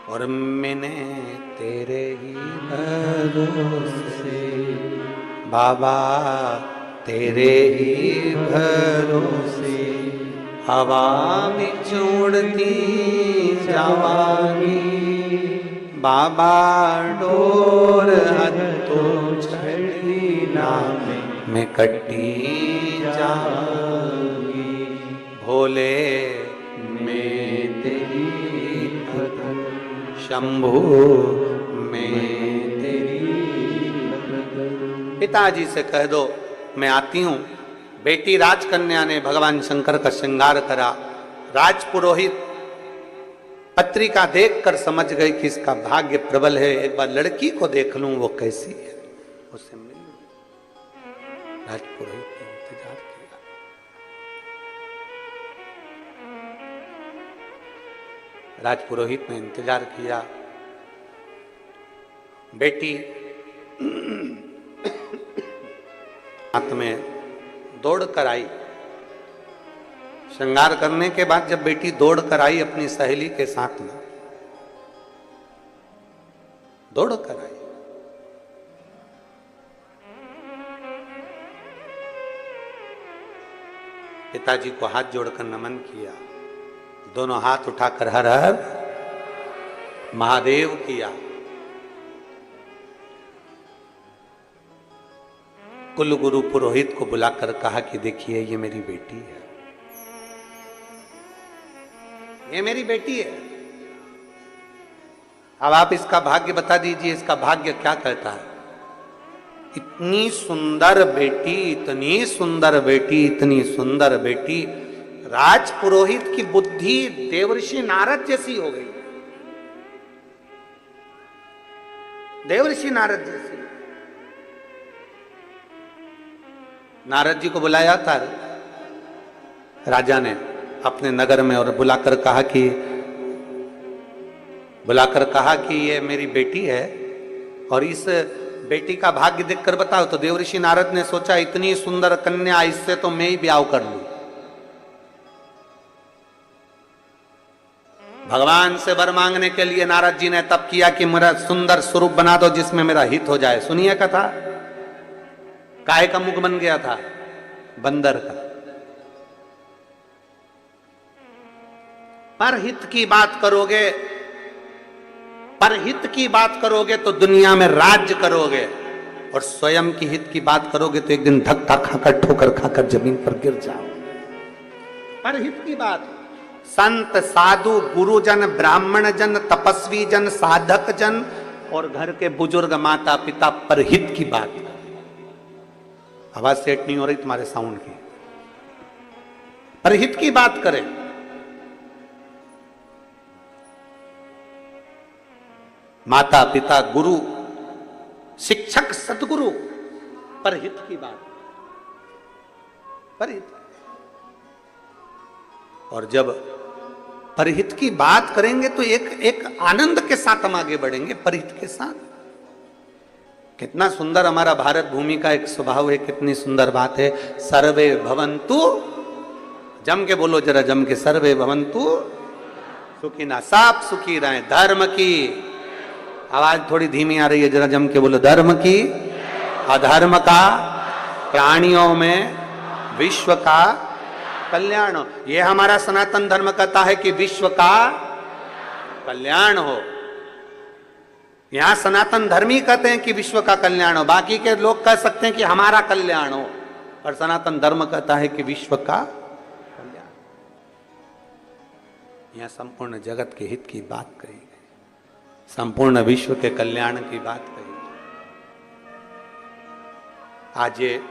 और मैंने तेरे ही भरोसे बाबा, तेरे ही भरोसे हवा में छोड़ती जवानी, बाबा डोर हथों छड़ी ना मैं कटी जाऊंगी, भोले मैं तेरी भगत, शंभु मैं तेरी भगत। पिताजी से कह दो मैं आती हूं। बेटी राजकन्या ने भगवान शंकर का श्रृंगार करा। राजपुरोहित पत्रिका देखकर समझ गए कि इसका भाग्य प्रबल है, एक बार लड़की को देख लूं वो कैसी है, उससे मिल लूं। राजपुरोहित ने इंतजार किया। राजपुरोहित ने इंतजार किया। बेटी हाथ में दौड़ कर आई। श्रृंगार करने के बाद जब बेटी दौड़ कर आई अपनी सहेली के साथ में, दौड़ कर आई, पिताजी को हाथ जोड़कर नमन किया, दोनों हाथ उठाकर हर हर महादेव किया। कुल गुरु पुरोहित को बुलाकर कहा कि देखिए ये मेरी बेटी है, ये मेरी बेटी है। अब आप इसका भाग्य बता दीजिए, इसका भाग्य क्या कहता है? इतनी सुंदर बेटी, इतनी सुंदर बेटी, इतनी सुंदर बेटी, राज पुरोहित की बुद्धि देवर्षि नारद जैसी हो गई, देवर्षि नारद जैसी। नारद जी को बुलाया था राजा ने अपने नगर में और बुलाकर कहा कि ये मेरी बेटी है और इस बेटी का भाग्य देखकर बताओ। तो देवर्षि नारद ने सोचा इतनी सुंदर कन्या, इससे तो मैं ही ब्याह कर लूं। भगवान से वर मांगने के लिए नारद जी ने तप किया कि मेरा सुंदर स्वरूप बना दो जिसमें मेरा हित हो जाए। सुनिए कथा, काहे का मुख बन गया था? बंदर का। परहित की बात करोगे, परहित की बात करोगे तो दुनिया में राज्य करोगे, और स्वयं की हित की बात करोगे तो एक दिन धक्का खाकर, ठोकर खाकर जमीन पर गिर जाओ। परहित की बात, संत साधु गुरुजन ब्राह्मण जन तपस्वी जन साधक जन और घर के बुजुर्ग माता पिता परहित की बात करें। आवाज सेट नहीं हो रही तुम्हारे साउंड की। परहित की बात करें। माता पिता गुरु शिक्षक सदगुरु, परहित की बात, परहित। और जब परहित की बात करेंगे तो एक आनंद के साथ हम आगे बढ़ेंगे, परहित के साथ। कितना सुंदर हमारा भारत भूमि का एक स्वभाव है, कितनी सुंदर बात है। सर्वे भवन्तु, जम के बोलो जरा, जम के, सर्वे भवन्तु सुखिना, सब सुखी रहे। धर्म की, आवाज थोड़ी धीमी आ रही है, जरा जम के बोलो, धर्म की, अधर्म का, प्राणियों में, विश्व का कल्याण हो। यह हमारा सनातन धर्म कहता है कि विश्व का कल्याण हो। यहां सनातन धर्मी कहते हैं कि विश्व का कल्याण हो, बाकी के लोग कह सकते हैं कि हमारा कल्याण हो, पर सनातन धर्म कहता है कि विश्व का कल्याण। यहां संपूर्ण जगत के हित की बात कही गई, संपूर्ण विश्व के कल्याण की बात कही गई। आज ये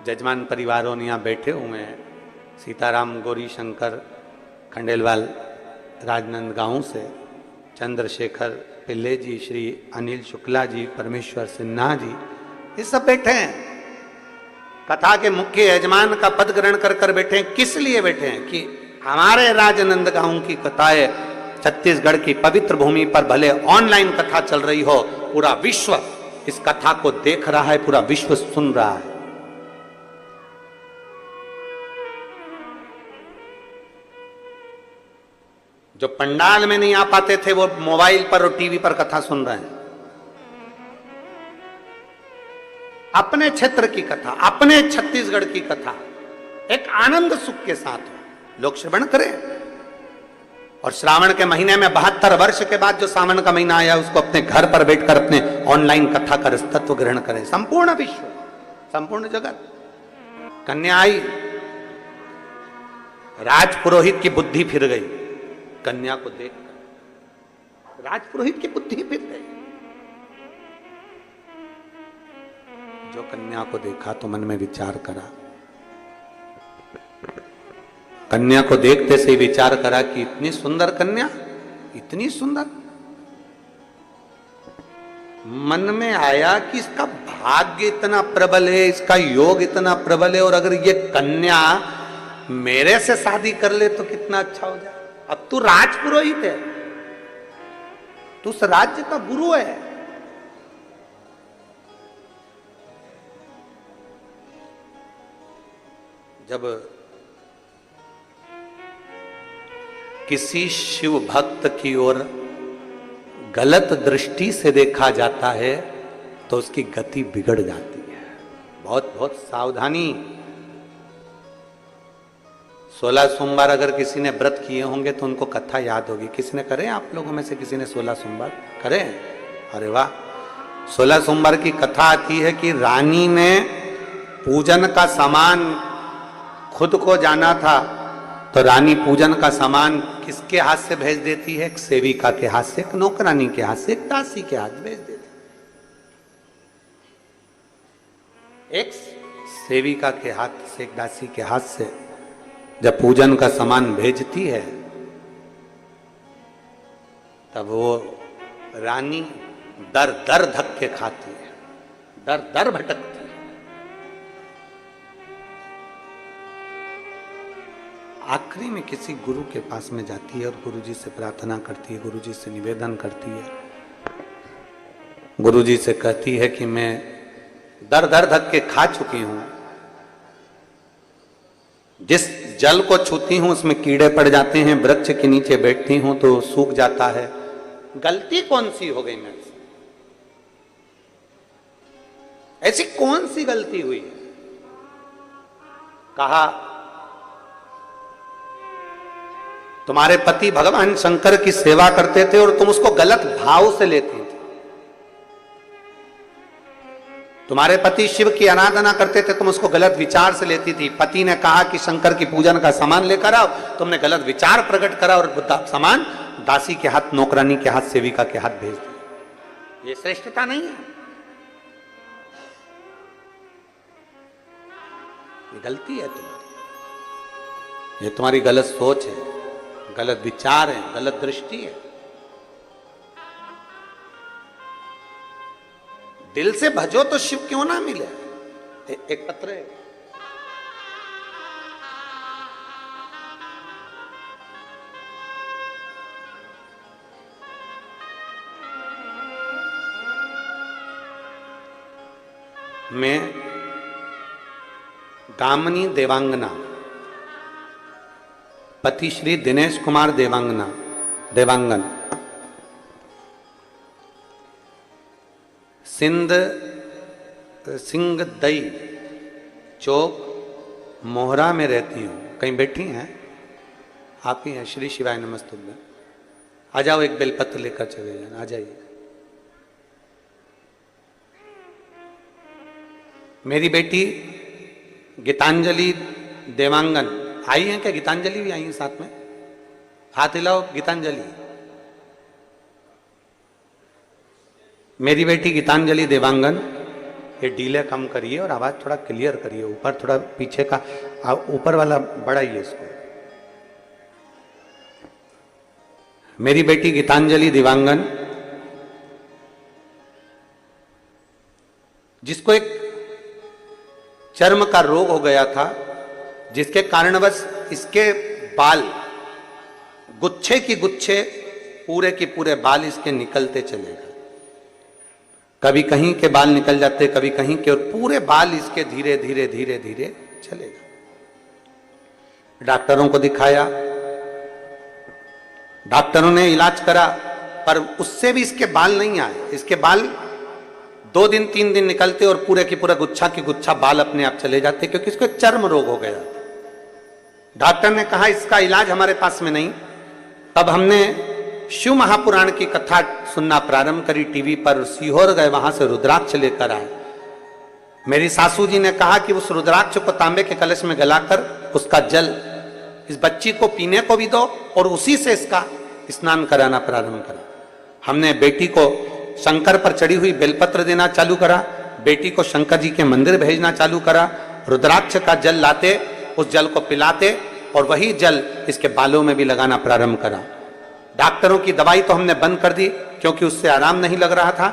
जजमान परिवारों ने यहां बैठे हुए हैं, सीताराम गौरी शंकर खंडेलवाल राजनांदगांव से, चंद्रशेखर पिल्ले जी, श्री अनिल शुक्ला जी, परमेश्वर सिन्हा जी, ये सब बैठे हैं। कथा के मुख्य यजमान का पद ग्रहण कर कर बैठे हैं। किस लिए बैठे हैं? कि हमारे राजनांदगांव की कथाएं छत्तीसगढ़ की पवित्र भूमि पर भले ऑनलाइन कथा चल रही हो, पूरा विश्व इस कथा को देख रहा है, पूरा विश्व सुन रहा है। जो पंडाल में नहीं आ पाते थे वो मोबाइल पर और टीवी पर कथा सुन रहे हैं। अपने क्षेत्र की कथा, अपने छत्तीसगढ़ की कथा एक आनंद सुख के साथ हो, लोग श्रवण करें। और श्रावण के महीने में 72 वर्ष के बाद जो सावन का महीना आया, उसको अपने घर पर बैठकर अपने ऑनलाइन कथा का तत्व ग्रहण करें। संपूर्ण विश्व, संपूर्ण जगत। कन्या आई, राजपुरोहित की बुद्धि फिर गई कन्या को देखकर, राजपुरोहित की बुद्धि फिर गई। जो कन्या को देखा तो मन में विचार करा, कन्या को देखते से ही विचार करा कि इतनी सुंदर कन्या, इतनी सुंदर। मन में आया कि इसका भाग्य इतना प्रबल है, इसका योग इतना प्रबल है, और अगर ये कन्या मेरे से शादी कर ले तो कितना अच्छा हो जाए। अब तू राजपुरोहित है, तू उस राज्य का गुरु है। जब किसी शिव भक्त की ओर गलत दृष्टि से देखा जाता है तो उसकी गति बिगड़ जाती है। बहुत बहुत सावधानी। 16 सोमवार अगर किसी ने व्रत किए होंगे तो उनको कथा याद होगी। किसी ने करे? आप लोगों में से किसी ने 16 सोमवार करे? अरे वाह। 16 सोमवार की कथा आती है कि रानी ने पूजन का सामान खुद को जाना था तो रानी पूजन का सामान किसके हाथ से भेज देती है? एक सेविका के हाथ से, एक नौकरानी के हाथ से, एक दासी के हाथ भेज देती है। एक सेविका के हाथ से, एक दासी के हाथ से जब पूजन का सामान भेजती है, तब वो रानी दर दर धक्के खाती है, दर दर भटकती है। आखिरी में किसी गुरु के पास में जाती है और गुरुजी से प्रार्थना करती है, गुरुजी से निवेदन करती है, गुरुजी से कहती है कि मैं दर दर धक्के खा चुकी हूं, जिस जल को छूती हूं उसमें कीड़े पड़ जाते हैं, वृक्ष के नीचे बैठती हूं तो सूख जाता है, गलती कौन सी हो गई मेरे से? ऐसी कौन सी गलती हुई है? कहा तुम्हारे पति भगवान शंकर की सेवा करते थे और तुम उसको गलत भाव से लेती थी। तुम्हारे पति शिव की आराधना करते थे, तुम उसको गलत विचार से लेती थी। पति ने कहा कि शंकर की पूजन का सामान लेकर आओ, तुमने गलत विचार प्रकट करा और सामान दासी के हाथ, नौकरानी के हाथ, सेविका के हाथ भेज दिया। ये श्रेष्ठता नहीं है, ये गलती है तुम्हारी, ये तुम्हारी गलत सोच है, गलत विचार है, गलत दृष्टि है। दिल से भजो तो शिव क्यों ना मिले। एक पत्र है, मैं दामिनी देवांगना, पति श्री दिनेश कुमार देवांगन, सिंह दई चौक मोहरा में रहती हूँ। कहीं बैठी हैं आप ही हैं? श्री शिवाय नमस्तुभ्यं। आ जाओ, एक बेलपत्र लेकर चले जाना, आ जाइए। मेरी बेटी गीतांजलि देवांगन आई हैं क्या? गीतांजलि भी आई हैं साथ में? हाथ हिलाओ गीतांजलि। मेरी बेटी गीतांजलि देवांगन, ये डीले कम करिए और आवाज थोड़ा क्लियर करिए, ऊपर थोड़ा पीछे का, ऊपर वाला बढ़ाइए इसको। मेरी बेटी गीतांजलि देवांगन, जिसको एक चर्म का रोग हो गया था, जिसके कारणवश इसके बाल गुच्छे की गुच्छे, पूरे के पूरे बाल इसके निकलते चले गए। कभी कहीं के बाल निकल जाते, कभी कहीं के, और पूरे बाल इसके धीरे धीरे धीरे धीरे चले गए। डॉक्टरों को दिखाया, डॉक्टरों ने इलाज करा, पर उससे भी इसके बाल नहीं आए। इसके बाल 2 दिन 3 दिन निकलते और पूरे की पूरा गुच्छा की गुच्छा बाल अपने आप चले जाते, क्योंकि इसको एक चर्म रोग हो गया। डॉक्टर ने कहा इसका इलाज हमारे पास में नहीं। तब हमने शिव महापुराण की कथा सुनना प्रारंभ करी टीवी पर, सीहोर गए, वहां से रुद्राक्ष लेकर आए। मेरी सासू जी ने कहा कि उस रुद्राक्ष को तांबे के कलश में गलाकर उसका जल इस बच्ची को पीने को भी दो और उसी से इसका स्नान कराना प्रारंभ करा। हमने बेटी को शंकर पर चढ़ी हुई बेलपत्र देना चालू करा, बेटी को शंकर जी के मंदिर भेजना चालू करा, रुद्राक्ष का जल लाते, उस जल को पिलाते और वही जल इसके बालों में भी लगाना प्रारंभ करा। डॉक्टरों की दवाई तो हमने बंद कर दी, क्योंकि उससे आराम नहीं लग रहा था,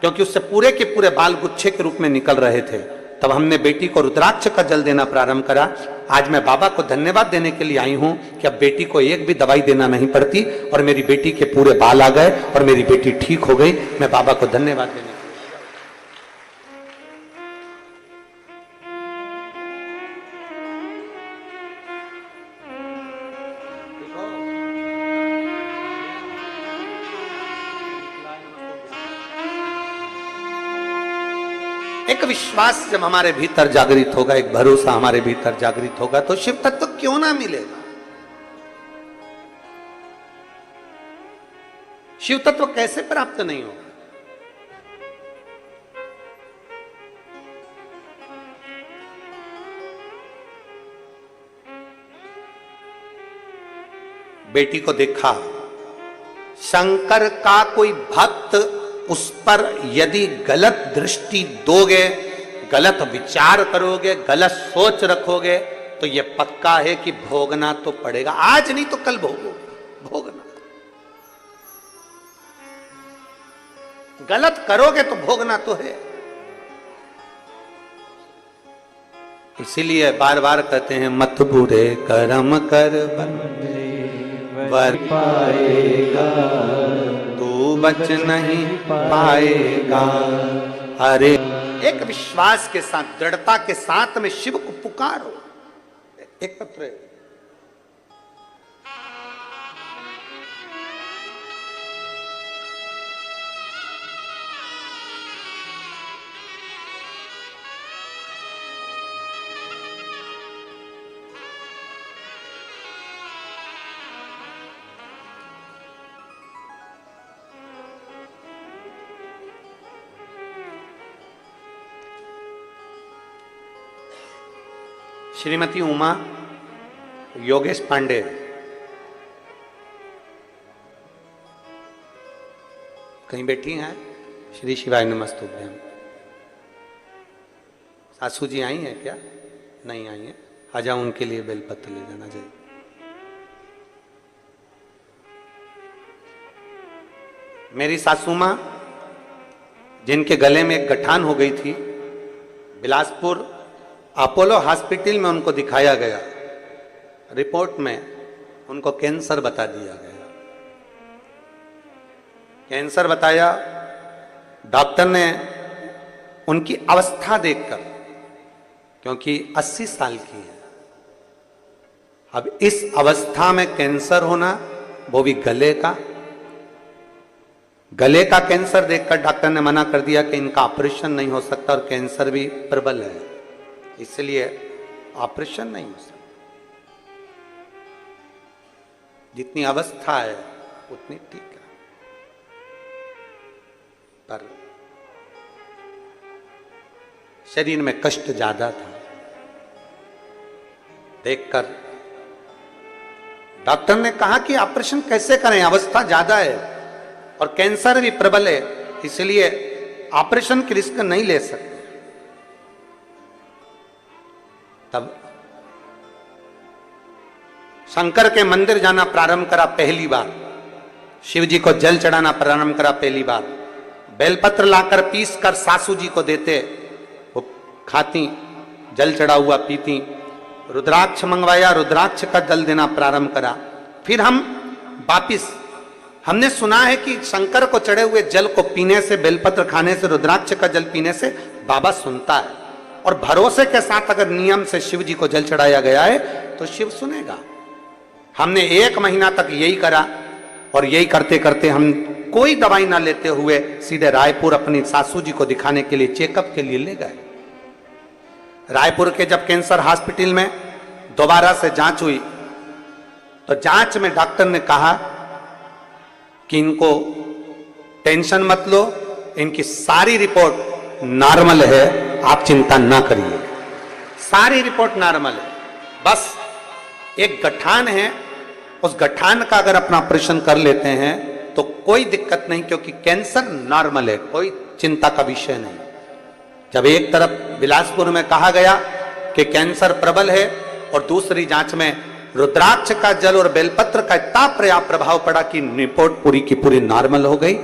क्योंकि उससे पूरे के पूरे बाल गुच्छे के रूप में निकल रहे थे। तब हमने बेटी को रुद्राक्ष का जल देना प्रारंभ करा। आज मैं बाबा को धन्यवाद देने के लिए आई हूं कि अब बेटी को एक भी दवाई देना नहीं पड़ती और मेरी बेटी के पूरे बाल आ गए और मेरी बेटी ठीक हो गई। मैं बाबा को धन्यवाद देने एक विश्वास जब हमारे भीतर जागृत होगा, एक भरोसा हमारे भीतर जागृत होगा, तो शिव तत्व क्यों ना मिलेगा? शिव तत्व कैसे प्राप्त नहीं होगा? बेटी को देखा, शंकर का कोई भक्त उस पर यदि गलत दृष्टि दोगे, गलत विचार करोगे, गलत सोच रखोगे, तो यह पक्का है कि भोगना तो पड़ेगा। आज नहीं तो कल भोगोगे, भोगना। गलत करोगे तो भोगना तो है। इसीलिए बार बार कहते हैं, मत बुरे कर्म कर वर पाएगा, तू बच नहीं पाएगा। अरे एक विश्वास के साथ, दृढ़ता के साथ में शिव को पुकारो। एक पत्र है, श्रीमती उमा योगेश पांडे, कहीं बैठी हैं? श्री शिवाय नमस्तुभ्यम। सासू जी आई हैं क्या? नहीं आई हैं। आ जाओ, उनके लिए बेलपत्र ले जाना चाहिए। मेरी सासू मां, जिनके गले में एक गठान हो गई थी, बिलासपुर अपोलो हॉस्पिटल में उनको दिखाया गया। रिपोर्ट में उनको कैंसर बता दिया गया। कैंसर बताया। डॉक्टर ने उनकी अवस्था देखकर, क्योंकि 80 साल की है, अब इस अवस्था में कैंसर होना, वो भी गले का कैंसर देखकर डॉक्टर ने मना कर दिया कि इनका ऑपरेशन नहीं हो सकता और कैंसर भी प्रबल है, इसलिए ऑपरेशन नहीं हो सकता। जितनी अवस्था है उतनी ठीक है, पर शरीर में कष्ट ज्यादा था। देखकर डॉक्टर ने कहा कि ऑपरेशन कैसे करें, अवस्था ज्यादा है और कैंसर भी प्रबल है, इसलिए ऑपरेशन की रिस्क नहीं ले सकते। तब शंकर के मंदिर जाना प्रारंभ करा पहली बार, शिव जी को जल चढ़ाना प्रारंभ करा पहली बार। बेलपत्र लाकर पीस कर सासू जी को देते, वो खाती, जल चढ़ा हुआ पीती। रुद्राक्ष मंगवाया, रुद्राक्ष का जल देना प्रारंभ करा। फिर हम वापिस, हमने सुना है कि शंकर को चढ़े हुए जल को पीने से, बेलपत्र खाने से, रुद्राक्ष का जल पीने से बाबा सुनता है, और भरोसे के साथ अगर नियम से शिव जी को जल चढ़ाया गया है तो शिव सुनेगा। हमने 1 महीना तक यही करा, और यही करते करते हम कोई दवाई ना लेते हुए सीधे रायपुर अपनी सासू जी को दिखाने के लिए, चेकअप के लिए ले गए। रायपुर के जब कैंसर हॉस्पिटल में दोबारा से जांच हुई, तो जांच में डॉक्टर ने कहा कि इनको टेंशन मत लो, इनकी सारी रिपोर्ट नॉर्मल है, आप चिंता ना करिए, सारी रिपोर्ट नॉर्मल है, बस एक गठान है, उस गठान का अगर अपना ऑपरेशन कर लेते हैं तो कोई दिक्कत नहीं, क्योंकि कैंसर नॉर्मल है, कोई चिंता का विषय नहीं। जब एक तरफ बिलासपुर में कहा गया कि कैंसर प्रबल है, और दूसरी जांच में रुद्राक्ष का जल और बेलपत्र का इतना पर्याप्त प्रभाव पड़ा कि रिपोर्ट पूरी की पूरी नॉर्मल हो गई।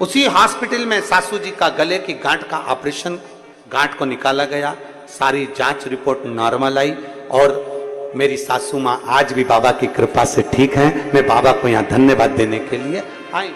उसी हॉस्पिटल में सासू जी का गले की गांठ का ऑपरेशन, गांठ को निकाला गया, सारी जांच रिपोर्ट नॉर्मल आई, और मेरी सासू मां आज भी बाबा की कृपा से ठीक हैं। मैं बाबा को यहां धन्यवाद देने के लिए आई।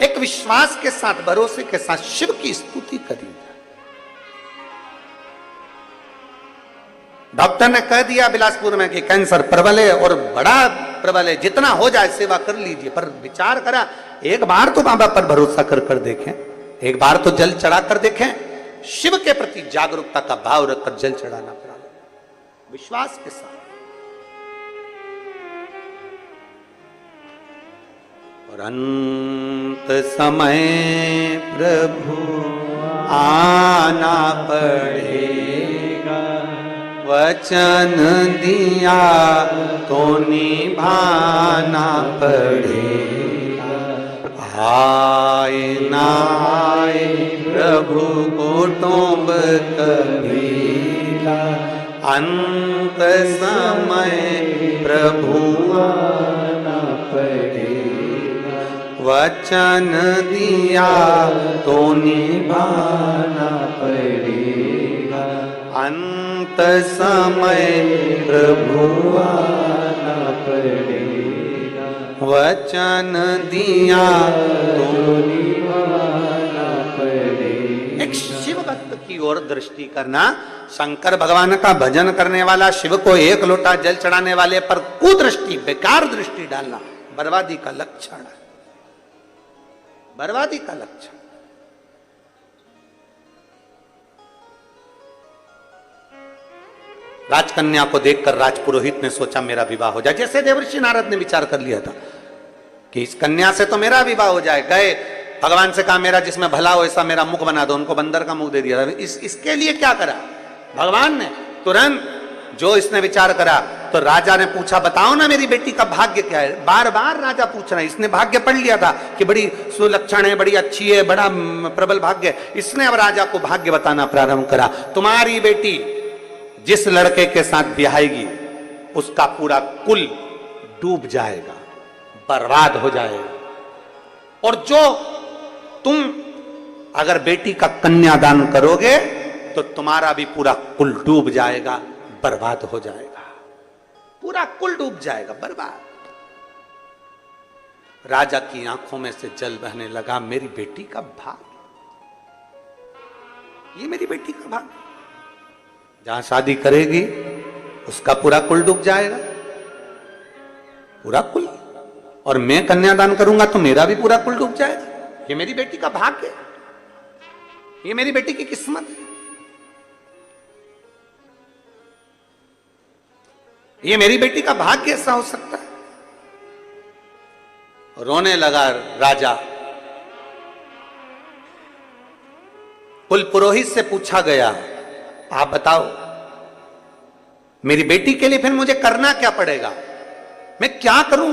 एक विश्वास के साथ, भरोसे के साथ शिव की स्तुति करिए। डॉक्टर ने कह दिया बिलासपुर में कि कैंसर प्रबल है और बड़ा प्रबल है, जितना हो जाए सेवा कर लीजिए, पर विचार करा एक बार तो बाबा पर भरोसा कर देखें, एक बार तो जल चढ़ा कर देखें, शिव के प्रति जागरूकता का भाव रखकर जल चढ़ाना प्रारंभ, विश्वास के साथ। और अंत समय प्रभु आना पड़ेगा, वचन दिया तो निभाना पड़ेगा। आए ना आए प्रभु कुटुंब कबीरा, अंत समय प्रभु आना पड़ेगा, वचन दिया तो निभाना पड़ेगा। अंत समय प्रभु आना पड़ेगा, वचन दिया तो निभाना पड़ेगा। एक शिव भक्त की ओर दृष्टि करना, शंकर भगवान का भजन करने वाला, शिव को एक लोटा जल चढ़ाने वाले पर कुदृष्टि, बेकार दृष्टि डालना बर्बादी का लक्षण है, बर्बादी का लक्षण। राजकन्या को देखकर राजपुरोहित ने सोचा मेरा विवाह हो जाए, जैसे देवर्षि नारद ने विचार कर लिया था कि इस कन्या से तो मेरा विवाह हो जाए। गए भगवान से कहा मेरा जिसमें भला हो ऐसा मेरा मुख बना दो, उनको बंदर का मुख दे दिया। इसके लिए क्या करा भगवान ने? तुरंत जो इसने विचार करा तो राजा ने पूछा बताओ ना मेरी बेटी का भाग्य क्या है। बार बार राजा पूछ रहा है, इसने भाग्य पढ़ लिया था कि बड़ी सुलक्षण है, बड़ी अच्छी है, बड़ा प्रबल भाग्य है। इसने अब राजा को भाग्य बताना प्रारंभ करा। तुम्हारी बेटी जिस लड़के के साथ ब्याहेगी उसका पूरा कुल डूब जाएगा, बर्बाद हो जाएगा। और जो तुम अगर बेटी का कन्यादान करोगे तो तुम्हारा भी पूरा कुल डूब जाएगा, बर्बाद हो जाएगा, पूरा कुल डूब जाएगा, बर्बाद। राजा की आंखों में से जल बहने लगा। मेरी बेटी का भाग, ये मेरी बेटी का भाग, जहां शादी करेगी उसका पूरा कुल डूब जाएगा, पूरा कुल। और मैं कन्यादान करूंगा तो मेरा भी पूरा कुल डूब जाएगा। ये मेरी बेटी का भाग्य है, ये मेरी बेटी की किस्मत है, ये मेरी बेटी का भाग्य ऐसा हो सकता है। रोने लगा राजा। कुल पुरोहित से पूछा गया आप बताओ मेरी बेटी के लिए फिर मुझे करना क्या पड़ेगा, मैं क्या करूं,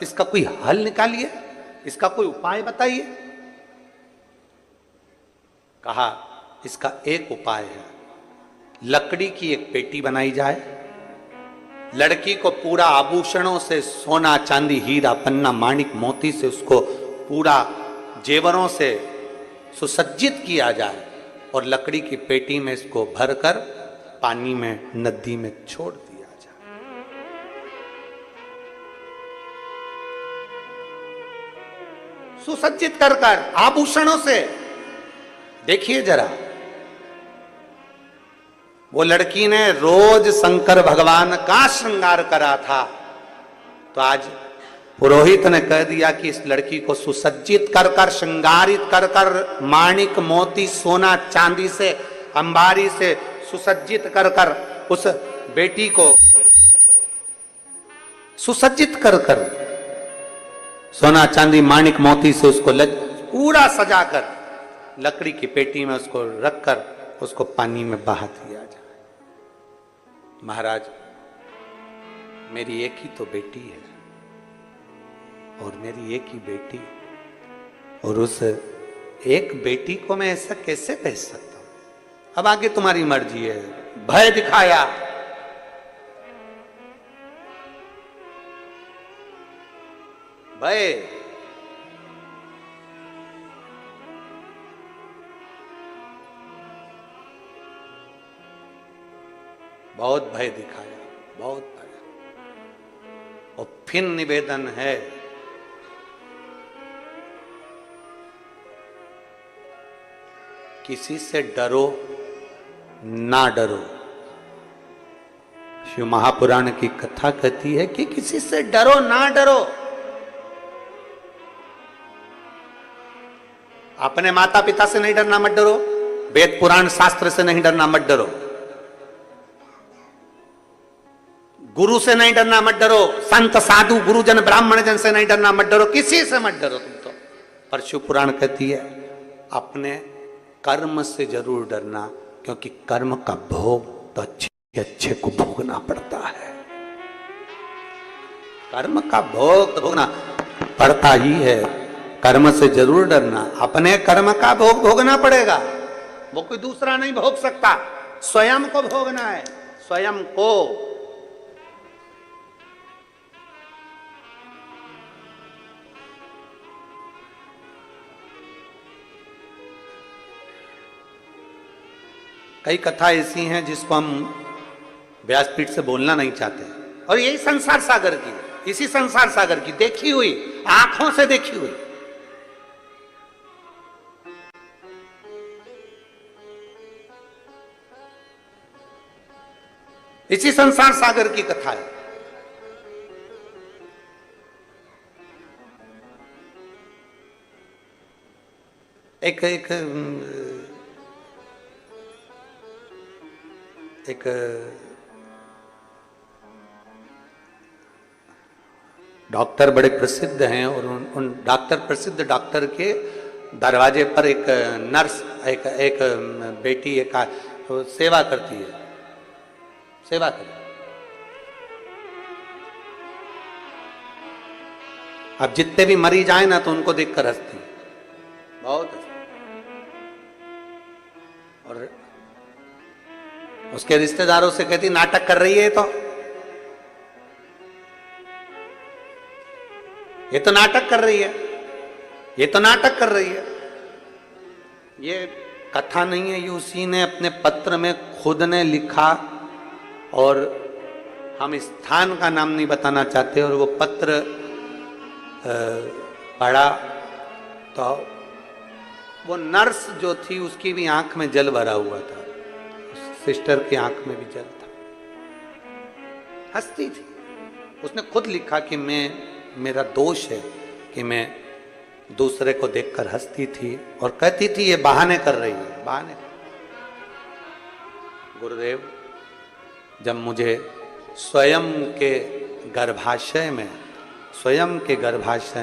इसका कोई हल निकालिए, इसका कोई उपाय बताइए। कहा इसका एक उपाय है, लकड़ी की एक पेटी बनाई जाए, लड़की को पूरा आभूषणों से, सोना चांदी हीरा पन्ना माणिक मोती से उसको पूरा जेवरों से सुसज्जित किया जाए और लकड़ी की पेटी में इसको भरकर पानी में, नदी में छोड़ दिया जाए। सुसज्जित कर आभूषणों से। देखिए जरा, वो लड़की ने रोज शंकर भगवान का श्रृंगार करा था, तो आज पुरोहित ने कह दिया कि इस लड़की को सुसज्जित कर श्रृंगारित कर माणिक मोती सोना चांदी से अंबारी से सुसज्जित कर उस बेटी को सुसज्जित कर सोना चांदी माणिक मोती से उसको पूरा सजाकर लकड़ी की पेटी में उसको रखकर उसको पानी में बहा दिया जाए। महाराज मेरी एक ही तो बेटी है और मेरी एक ही बेटी, और उस एक बेटी को मैं ऐसा कैसे भेज सकता हूं? अब आगे तुम्हारी मर्जी है। भय दिखाया, भय बहुत भय दिखाया, बहुत भय। और फिर निवेदन है किसी से डरो ना डरो। शिव महापुराण की कथा कहती है कि किसी से डरो ना डरो। अपने माता पिता से नहीं डरना, मत डरो। वेद पुराण शास्त्र से नहीं डरना, मत डरो। गुरु से नहीं डरना, मत डरो। संत साधु गुरुजन ब्राह्मण जन से नहीं डरना, मत डरो। किसी से मत डरो तुम तो। पर शिव पुराण कहती है अपने कर्म से जरूर डरना, क्योंकि कर्म का भोग तो अच्छे अच्छे को भोगना पड़ता है। कर्म का भोग तो भोगना पड़ता ही है। कर्म से जरूर डरना, अपने कर्म का भोग भोगना पड़ेगा, वो कोई दूसरा नहीं भोग सकता। स्वयं को भोगना है, स्वयं को। कई कथा ऐसी हैं जिसको हम व्यासपीठ से बोलना नहीं चाहते, और यही संसार सागर की, इसी संसार सागर की देखी हुई, आंखों से देखी हुई। इसी संसार सागर की कथा है। एक एक एक डॉक्टर बड़े प्रसिद्ध हैं, और उन डॉक्टर, प्रसिद्ध डॉक्टर के दरवाजे पर एक नर्स, एक बेटी एक सेवा करती है, सेवा कर। अब जितने भी मरीज आए ना तो उनको देखकर हंसती, बहुत हंसती। और उसके रिश्तेदारों से कहती नाटक कर रही है, ये तो नाटक कर रही है, ये तो नाटक कर रही है। ये कथा नहीं है, ये उसी ने अपने पत्र में खुद ने लिखा, और हम स्थान का नाम नहीं बताना चाहते। और वो पत्र पढ़ा तो वो नर्स जो थी उसकी भी आंख में जल भरा हुआ था, सिस्टर की आंख में भी जल था, हंसती थी। उसने खुद लिखा कि मेरा दोष है कि मैं दूसरे को देखकर हंसती थी, और कहती थी ये बहाने कर रही है, बहाने। गुरुदेव जब मुझे स्वयं के गर्भाशय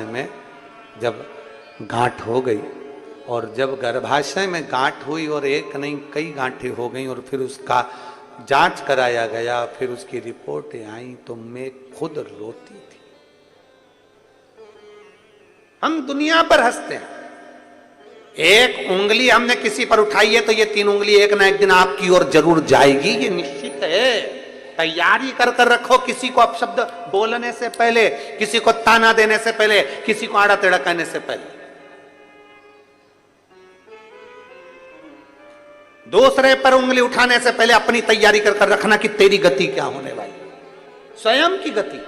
में जब गांठ हो गई, और जब गर्भाशय में गांठ हुई और एक नहीं कई गांठें हो गई, और फिर उसका जांच कराया गया, फिर उसकी रिपोर्ट आई, तो मैं खुद रोती थी। हम दुनिया पर हंसते हैं, एक उंगली हमने किसी पर उठाई है तो ये 3 उंगली एक ना एक दिन आपकी ओर जरूर जाएगी, ये निश्चित है। तैयारी कर कर रखो, किसी को अपशब्द बोलने से पहले, किसी को ताना देने से पहले, किसी को आड़ा टेढ़ा कहने से पहले। दूसरे पर उंगली उठाने से पहले अपनी तैयारी कर कर रखना कि तेरी गति क्या होने वाली, स्वयं की गति।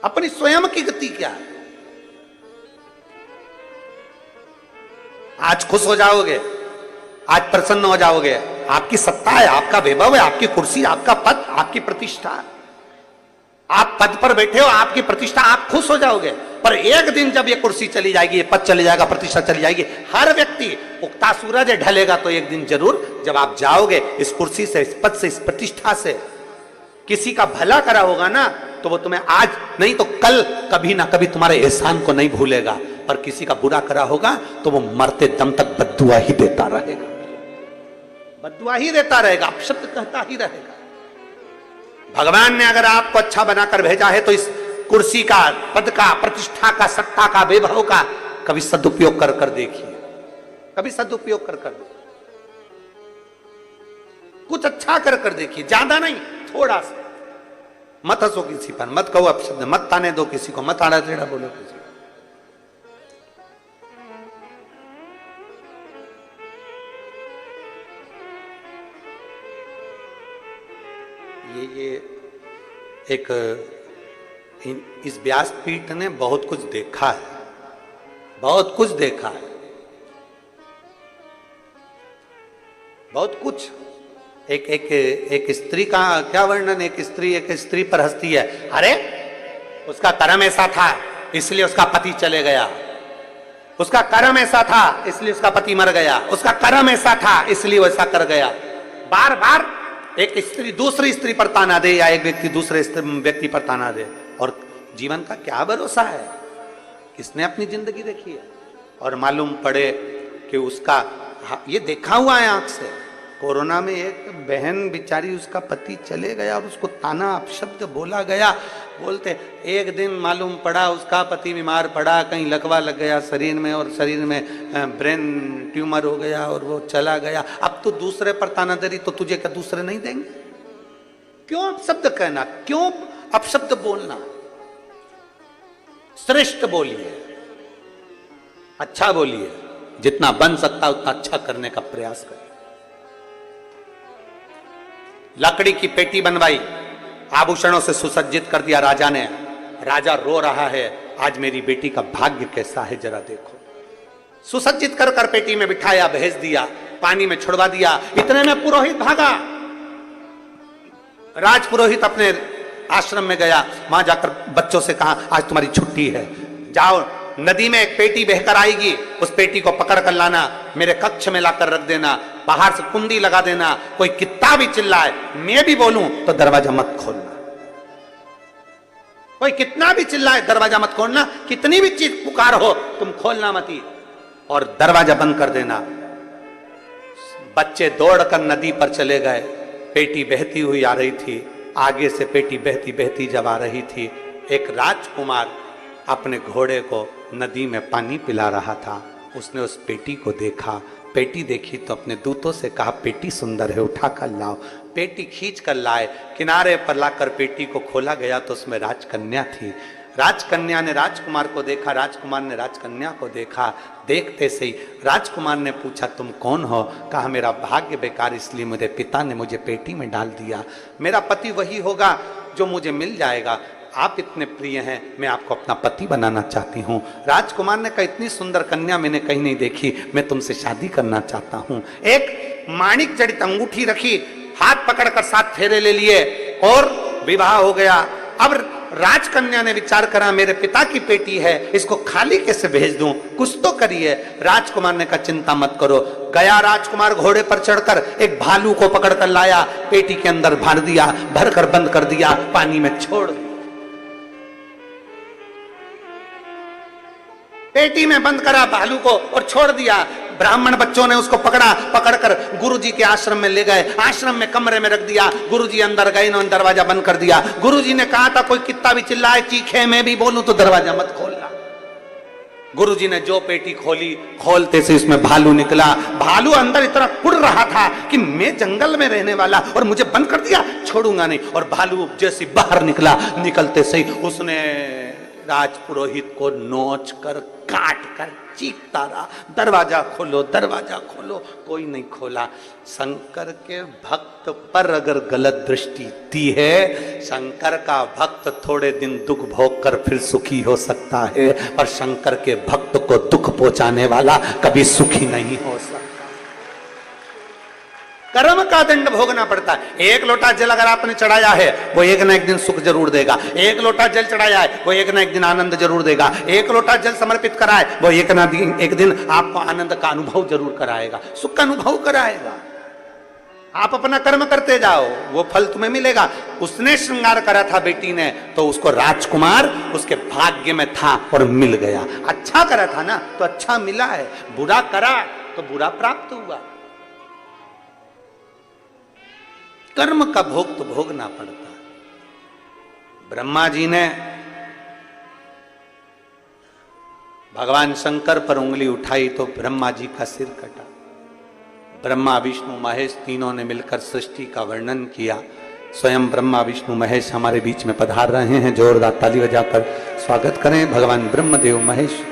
अपनी स्वयं की गति क्या है। आज खुश हो जाओगे, आज प्रसन्न हो जाओगे, आपकी सत्ता है, आपका वैभव है, आपकी कुर्सी, आपका पद, आपकी प्रतिष्ठा, आप पद पर बैठे हो, आपकी प्रतिष्ठा, आप खुश हो जाओगे। पर एक दिन जब ये कुर्सी चली जाएगी, ये पद चली जाएगा, प्रतिष्ठा चली जाएगी, हर व्यक्ति, उगता सूरज ढलेगा तो एक दिन जरूर जब आप जाओगे इस कुर्सी से, इस पद से, इस प्रतिष्ठा से, किसी का भला करा होगा ना तो वो तुम्हें आज नहीं तो कल कभी ना कभी तुम्हारे एहसान को नहीं भूलेगा, पर किसी का बुरा करा होगा तो वो मरते दम तक बद्दुआ ही देता रहेगा, बद्दुआ ही देता रहेगा, अपशब्द कहता ही रहेगा। भगवान ने अगर आपको अच्छा बनाकर भेजा है तो इस कुर्सी का, पद का, प्रतिष्ठा का, सत्ता का, वैभव का कभी सदुपयोग कर कर देखिए, कभी सदुपयोग कर कर देखिए, कुछ अच्छा कर कर देखिए, ज्यादा नहीं, थोड़ा सा। मत हंसो किसी पर, मत कहो अपशब्द, मत ताने दो किसी को, मत आड़ा टेढ़ा बोलो किसी को। ये एक इस व्यासपीठ ने बहुत कुछ देखा है, बहुत कुछ देखा है, बहुत कुछ। एक स्त्री का क्या वर्णन, एक स्त्री पर हंसती है, अरे उसका कर्म ऐसा था इसलिए उसका पति चले गया, उसका कर्म ऐसा था इसलिए उसका पति मर गया, उसका कर्म ऐसा था इसलिए वैसा कर गया। बार बार एक स्त्री दूसरी स्त्री पर ताना दे या एक व्यक्ति दूसरे व्यक्ति पर ताना दे, और जीवन का क्या भरोसा है? किसने अपनी जिंदगी देखी है? और मालूम पड़े कि उसका, ये देखा हुआ है आंख से, कोरोना में एक बहन बेचारी उसका पति चले गया और उसको ताना अपशब्द बोला गया। बोलते एक दिन मालूम पड़ा उसका पति बीमार पड़ा, कहीं लकवा लग गया शरीर में और शरीर में ब्रेन ट्यूमर हो गया और वो चला गया। अब तो दूसरे पर ताना दे रही, तो तुझे क्या दूसरे नहीं देंगे? क्यों अपशब्द कहना, क्यों अपशब्द बोलना? श्रेष्ठ बोलिए, अच्छा बोलिए, जितना बन सकता उतना अच्छा करने का प्रयास करिए। लकड़ी की पेटी बनवाई, आभूषणों से सुसज्जित कर दिया राजा ने। राजा रो रहा है, आज मेरी बेटी का भाग्य कैसा है जरा देखो। सुसज्जित कर कर पेटी में बिठाया, भेज दिया, पानी में छुड़वा दिया। इतने में पुरोहित भागा। राज पुरोहित अपने आश्रम में गया, वहां जाकर बच्चों से कहा आज तुम्हारी छुट्टी है, जाओ नदी में एक पेटी बहकर आएगी, उस पेटी को पकड़ कर लाना, मेरे कक्ष में लाकर रख देना, बाहर से कुंडी लगा देना, कोई कितना भी चिल्लाए, मैं भी बोलूं तो दरवाजा मत खोलना। कोई कितना भी चिल्लाए दरवाजा मत खोलना, कितनी भी चीज पुकार हो तुम खोलना मत ही, और दरवाजा बंद कर देना। बच्चे दौड़कर नदी पर चले गए। पेटी बहती हुई आ रही थी, आगे से पेटी बहती बहती जब आ रही थी, एक राजकुमार अपने घोड़े को नदी में पानी पिला रहा था। उसने उस पेटी को देखा, पेटी देखी तो अपने दूतों से कहा पेटी सुंदर है, उठा कर लाओ। पेटी खींच कर लाए, किनारे पर लाकर पेटी को खोला गया तो उसमें राजकन्या थी। राजकन्या ने राजकुमार को देखा, राजकुमार ने राजकन्या को देखा। देखते से ही राजकुमार ने पूछा तुम कौन हो? कहा मेरा भाग्य बेकार, इसलिए मेरे पिता ने मुझे पेटी में डाल दिया। मेरा पति वही होगा जो मुझे मिल जाएगा। आप इतने प्रिय हैं, मैं आपको अपना पति बनाना चाहती हूँ। राजकुमार ने कहा इतनी सुंदर कन्या मैंने कहीं नहीं देखी, मैं तुमसे शादी करना चाहता हूँ। एक माणिक जड़ित अंगूठी रखी, हाथ पकड़कर 7 फेरे ले लिए और विवाह हो गया। अब राजकन्या ने विचार करा मेरे पिता की पेटी है, इसको खाली कैसे भेज दूं, कुछ तो करिए। राजकुमार ने कहा चिंता मत करो। गया राजकुमार घोड़े पर चढ़कर एक भालू को पकड़कर लाया, पेटी के अंदर भर दिया, भरकर बंद कर दिया, पानी में छोड़ दिया। पेटी में बंद करा भालू को और छोड़ दिया। ब्राह्मण बच्चों ने उसको पकड़ा, पकड़कर गुरुजी के आश्रम में ले गए, आश्रम में कमरे में रख दिया। गुरुजी अंदर गए, इन्होंने दरवाजा बंद कर दिया। गुरुजी ने कहा था कोई कितना भी चिल्लाए चीखे मैं भी बोलूं तो दरवाजा मत खोलना। गुरुजी ने जो पेटी खोली, खोलते से इसमें भालू निकला। भालू अंदर इतना उड़ रहा था कि मैं जंगल में रहने वाला और मुझे बंद कर दिया, छोड़ूंगा नहीं। और भालू जैसे बाहर निकला, निकलते से ही उसने राजपुरोहित को नोच कर काट कर चीखता रहा दरवाजा खोलो, दरवाजा खोलो। कोई नहीं खोला। शंकर के भक्त पर अगर गलत दृष्टि दी है, शंकर का भक्त थोड़े दिन दुख भोग कर फिर सुखी हो सकता है, पर शंकर के भक्त को दुख पहुंचाने वाला कभी सुखी नहीं हो सकता। कर्म का दंड भोगना पड़ता है। एक लोटा जल अगर आपने चढ़ाया है, वो एक ना एक दिन सुख जरूर देगा। एक लोटा जल चढ़ाया है, वो एक ना एक दिन आनंद जरूर देगा। एक लोटा जल समर्पित कराए, वो एक ना एक दिन आपको आनंद का अनुभव जरूर कराएगा, सुख का अनुभव कराएगा। आप अपना कर्म करते जाओ, वो फल तुम्हें मिलेगा। उसने श्रृंगार करा था बेटी ने, तो उसको राजकुमार उसके भाग्य में था और मिल गया। अच्छा करा था ना तो अच्छा मिला है, बुरा करा तो बुरा प्राप्त हुआ। कर्म का भोग तो भोगना पड़ता है। ब्रह्मा जी ने भगवान शंकर पर उंगली उठाई तो ब्रह्मा जी का सिर कटा। ब्रह्मा विष्णु महेश तीनों ने मिलकर सृष्टि का वर्णन किया। स्वयं ब्रह्मा विष्णु महेश हमारे बीच में पधार रहे हैं। जोरदार ताली बजाकर स्वागत करें भगवान ब्रह्मदेव महेश।